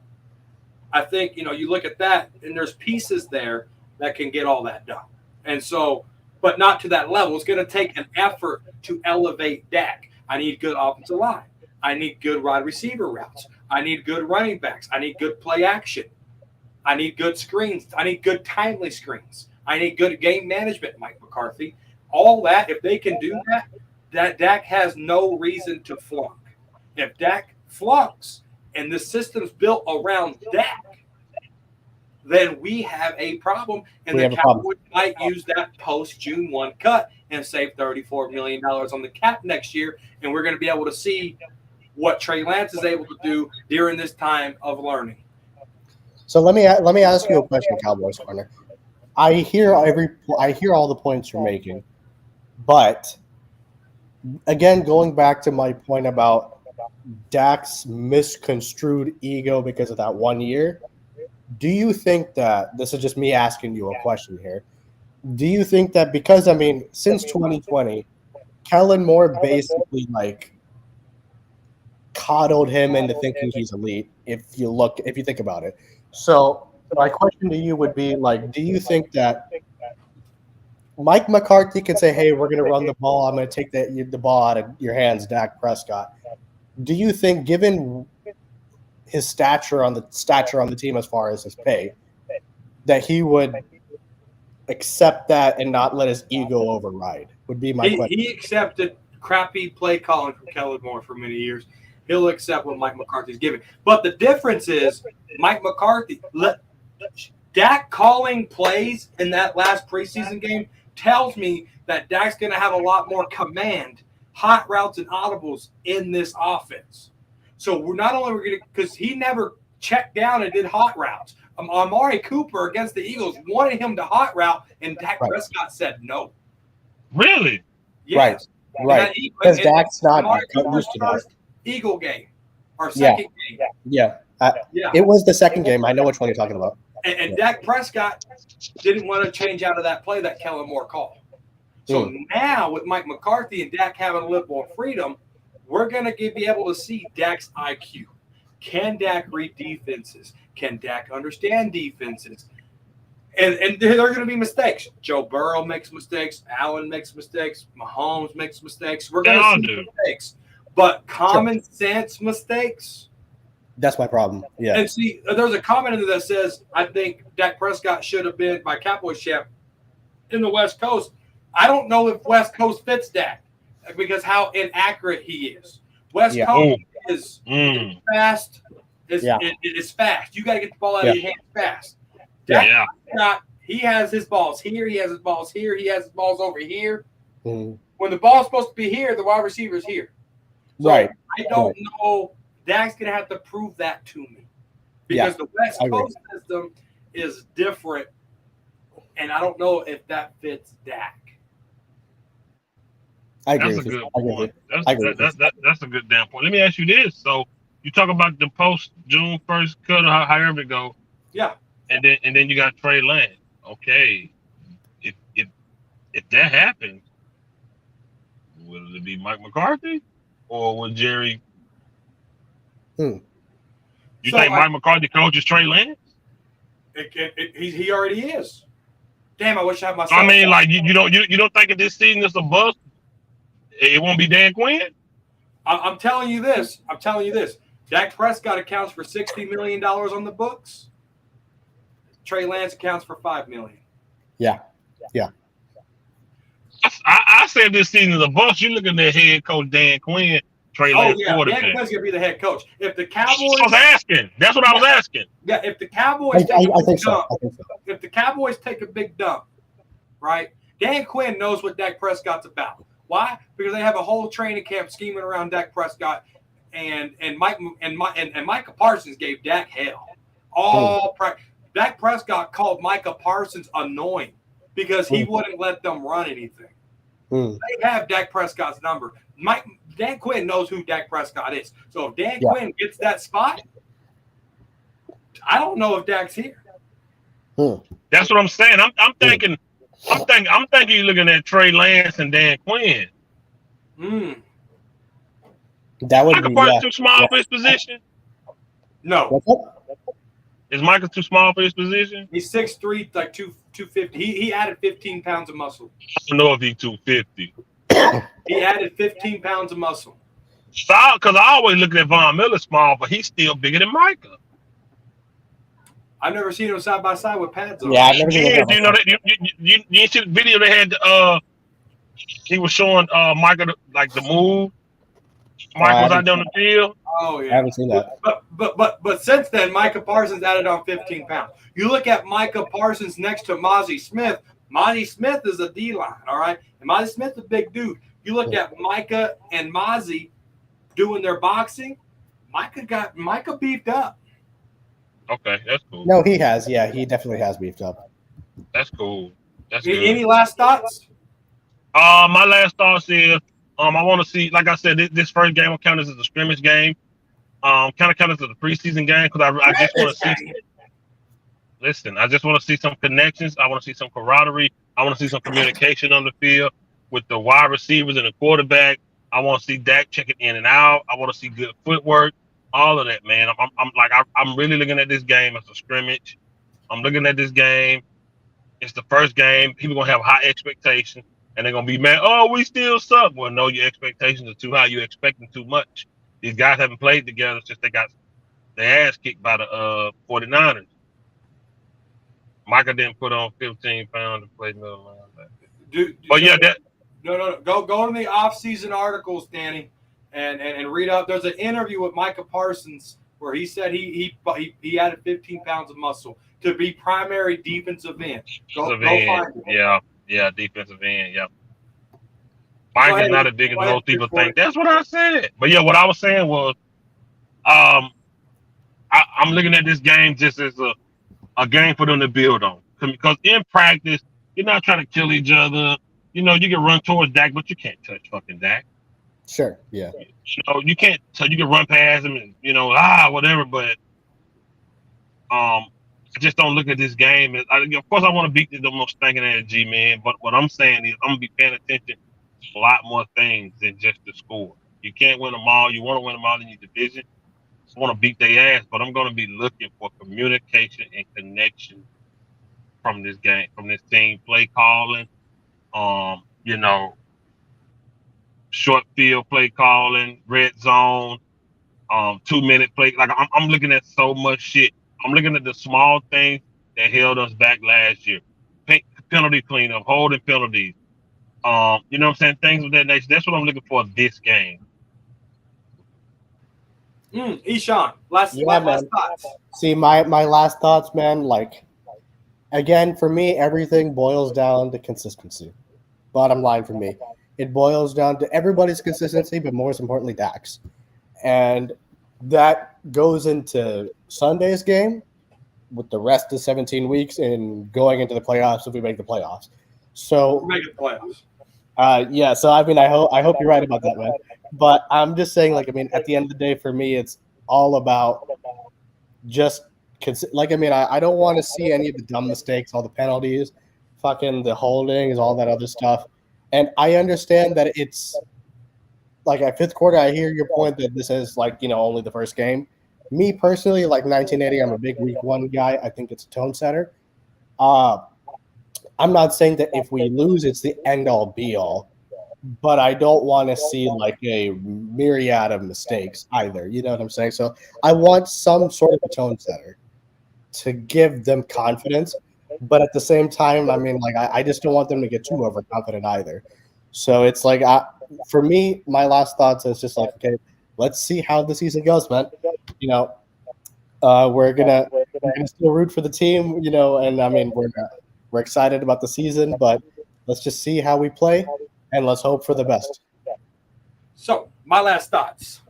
I think, you look at that, and there's pieces there that can get all that done. And so, but not to that level. It's going to take an effort to elevate Dak. I need good offensive line. I need good wide receiver routes. I need good running backs. I need good play action. I need good screens. I need good timely screens. I need good game management, Mike McCarthy. All that, if they can do that Dak has no reason to flunk. If Dak flunks and the system's built around Dak, then we have a problem. And the Cowboys might use that post-June 1 cut and save $34 million on the cap next year. And we're going to be able to see what Trey Lance is able to do during this time of learning. So let me ask you a question, Cowboys Corner. I hear all the points you're making, but again, going back to my point about Dak's misconstrued ego because of that 1 year, do you think that, this is just me asking you a question here, do you think that because, since 2020, Kellen Moore basically coddled him into thinking he's elite, if you think about it. So my question to you would be, do you think that Mike McCarthy can say, hey, we're going to run the ball, I'm going to take the ball out of your hands, Dak Prescott? Do you think, given his stature on the team as far as his pay, that he would accept that and not let his ego override? Would be my question. He accepted crappy play calling from Kellen Moore for many years. He'll accept what Mike McCarthy's giving. But the difference is Mike McCarthy, Dak calling plays in that last preseason game tells me that Dak's going to have a lot more command, hot routes and audibles in this offense. So we're not only going to, because he never checked down and did hot routes. Amari Cooper against the Eagles wanted him to hot route, and Dak Prescott said no. Really? Yes. Right. Because Dak's not used to that. Eagle game or second game. Yeah. Yeah. It was the second game. I know which one you're talking about. And Dak Prescott didn't want to change out of that play that Kellen Moore called. So now with Mike McCarthy and Dak having a little more freedom, we're going to be able to see Dak's IQ. Can Dak read defenses? Can Dak understand defenses? And there are going to be mistakes. Joe Burrow makes mistakes. Allen makes mistakes. Mahomes makes mistakes. We're going to see mistakes. But common sense mistakes. That's my problem. Yeah. And see, there's a comment in there that says, I think Dak Prescott should have been my Cowboys champ in the West Coast. I don't know if West Coast fits Dak because how inaccurate he is. West Coast is fast. It's fast. You got to get the ball out of your hands fast. Dak Prescott, he has his balls here. He has his balls here. He has his balls over here. When the ball's supposed to be here, the wide receiver's here. So I don't know. Dak's going to have to prove that to me because the West Coast system is different, and I don't know if that fits Dak. I agree. That's a good point. That's a good damn point. Let me ask you this. So you talk about the post June 1st cut or however it go. Yeah. And then you got Trey Lance. Okay. If that happens, will it be Mike McCarthy or will Jerry? You think Mike McCarthy coaches Trey Lance? He already is. Damn, I wish I had my. I mean, like you don't think if this season is a bust, it won't be Dan Quinn? I'm telling you this. Dak Prescott accounts for $60 million on the books. Trey Lance accounts for $5 million. Yeah. I said this season is a bust. You're looking at head coach Dan Quinn. Trey Lance quarterback. Dan Quinn's gonna be the head coach. If the Cowboys, I was asking. That's what I was asking. Yeah, if the Cowboys, I think so. If the Cowboys take a big dump, right? Dan Quinn knows what Dak Prescott's about. Why? Because they have a whole training camp scheming around Dak Prescott, and Micah Parsons gave Dak hell. Dak Prescott called Micah Parsons annoying because he wouldn't let them run anything. They have Dak Prescott's number. Dan Quinn knows who Dak Prescott is. So if Dan Quinn gets that spot, I don't know if Dak's here. That's what I'm saying. I'm thinking you're looking at Trey Lance and Dan Quinn. That would be Micah too small for his position. No. Is Micah too small for his position? He's 6'3", like 250. He added 15 pounds of muscle. I don't know if he's 250. He added 15 pounds of muscle. Because I always look at Von Miller small, but he's still bigger than Micah. I've never seen him side by side with pads on. Yeah, I've never seen him. Do you know that? You see the video they had? He was showing Micah like the move. Mike was out there on the field. Oh yeah, I haven't seen that. But since then, Micah Parsons added on 15 pounds. You look at Micah Parsons next to Mozzie Smith. Mozzie Smith is a D-line, all right? And Mozzie Smith's a big dude. You look at Micah and Mozzie doing their boxing. Micah beefed up. Okay, that's cool. No, he has. Yeah, he definitely has beefed up. That's cool. That's good. Any last thoughts? My last thoughts is I want to see, like I said, this first game will count as a scrimmage game. Kind of count as a preseason game because I just want to see. Listen, I just want to see some connections. I want to see some camaraderie. I want to see some communication on the field with the wide receivers and the quarterback. I want to see Dak checking in and out. I want to see good footwork. All of that, man. I'm really looking at this game as a scrimmage. I'm looking at this game. It's the first game. People gonna have high expectations, and they're gonna be mad. Oh, we still suck. Well, no, your expectations are too high. You're expecting too much. These guys haven't played together since they got their ass kicked by the 49ers. Micah didn't put on 15 pounds to play another linebacker. No. Go to the off-season articles, Danny, and read up. There's an interview with Micah Parsons where he said he added 15 pounds of muscle to be primary defensive end. Go find it. Yeah, defensive end. Yeah. Mike is not as big as most people think. That's what I said. But yeah, what I was saying was, I'm looking at this game just as a game for them to build on. Because in practice, you're not trying to kill each other. You know, you can run towards Dak, but you can't touch fucking Dak. Sure. Yeah. You can't. So you can run past them and whatever. But I just don't look at this game. Of course, I want to beat the most stinking ass G man. But what I'm saying is, I'm gonna be paying attention to a lot more things than just the score. You can't win them all. You want to win them all in your division. I want to beat their ass, but I'm going to be looking for communication and connection from this game, from this team. Play calling, short field play calling, red zone, 2-minute play. Like I'm looking at so much shit. I'm looking at the small things that held us back last year. Penalty cleanup, holding penalties. You know what I'm saying? Things of that nature. That's what I'm looking for this game. Eshaun, last thoughts. See, my last thoughts, man, like, again, for me, everything boils down to consistency. Bottom line for me. It boils down to everybody's consistency, but most importantly, Dak's. And that goes into Sunday's game with the rest of 17 weeks and going into the playoffs if we make the playoffs. So We're making the playoffs. yeah, so I mean, I hope you're right about that, man. But I'm just saying, like, I mean, at the end of the day, for me, it's all about just I don't want to see any of the dumb mistakes, all the penalties, fucking the holdings, all that other stuff. And I understand that it's like at fifth quarter, I hear your point that this is like, only the first game. Me personally, like 1980, I'm a big week one guy. I think it's a tone setter. I'm not saying that if we lose, it's the end all be all, but I don't want to see like a myriad of mistakes either. You know what I'm saying? So I want some sort of a tone setter to give them confidence, but at the same time, I mean, like I just don't want them to get too overconfident either. So it's like, for me, my last thoughts is just like, okay, let's see how the season goes, man. We're gonna still root for the team, and I mean we're excited about the season, but let's just see how we play and let's hope for the best. So my last thoughts.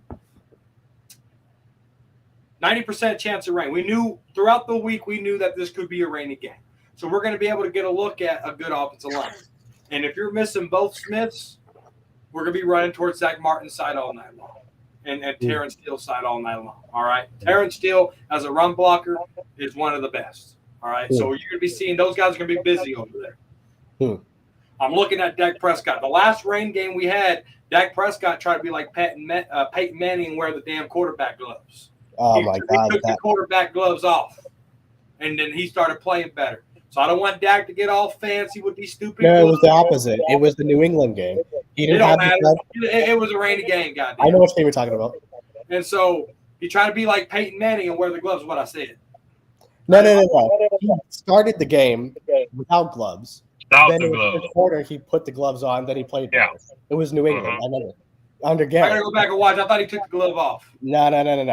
90% chance of rain. We knew throughout the week, we knew that this could be a rainy game. So we're going to be able to get a look at a good offensive line. And if you're missing both Smiths, we're going to be running towards Zach Martin's side all night long and Terrence Steele's side all night long. All right. Terrence Steele as a run blocker is one of the best. All right. So you're going to be seeing those guys are going to be busy over there. I'm looking at Dak Prescott. The last rain game we had, Dak Prescott tried to be like Peyton Manning and wear the damn quarterback gloves. Oh, my God. He took the quarterback gloves off, and then he started playing better. So I don't want Dak to get all fancy with these stupid No, gloves. it was the opposite. It was the New England game. He didn't have it was a rainy game, goddamn. I know what game you're talking about. And so he tried to be like Peyton Manning and wear the gloves, what I said. No. He started the game without gloves. Then in the third quarter, he put the gloves on. Then he played. Yeah. It was New England. I remember. Under I Garrett. gotta go back and watch. I thought he took the glove off. No.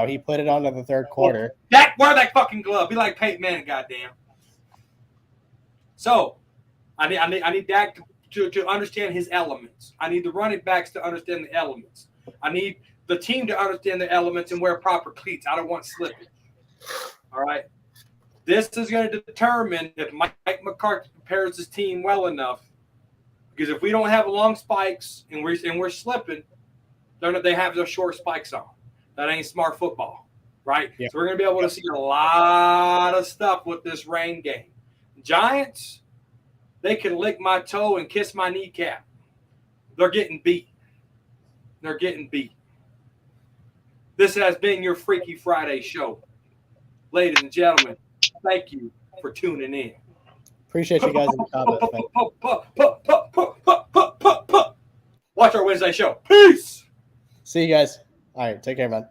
He put it on in the third quarter. Dak, wear that fucking glove. Be like Peyton Manning, goddamn. So, I need Dak to understand his elements. I need the running backs to understand the elements. I need the team to understand the elements and wear proper cleats. I don't want slippage. All right. This is going to determine if Mike McCarthy prepares his team well enough. Because if we don't have long spikes and we're slipping, they have their short spikes on. That ain't smart football, right? Yeah. So we're going to be able to see a lot of stuff with this rain game. Giants, they can lick my toe and kiss my kneecap. They're getting beat. This has been your Freaky Friday show. Ladies and gentlemen, thank you for tuning in. Appreciate you guys in the comments, man. Watch our Wednesday show. Peace. See you guys. All right. Take care, man.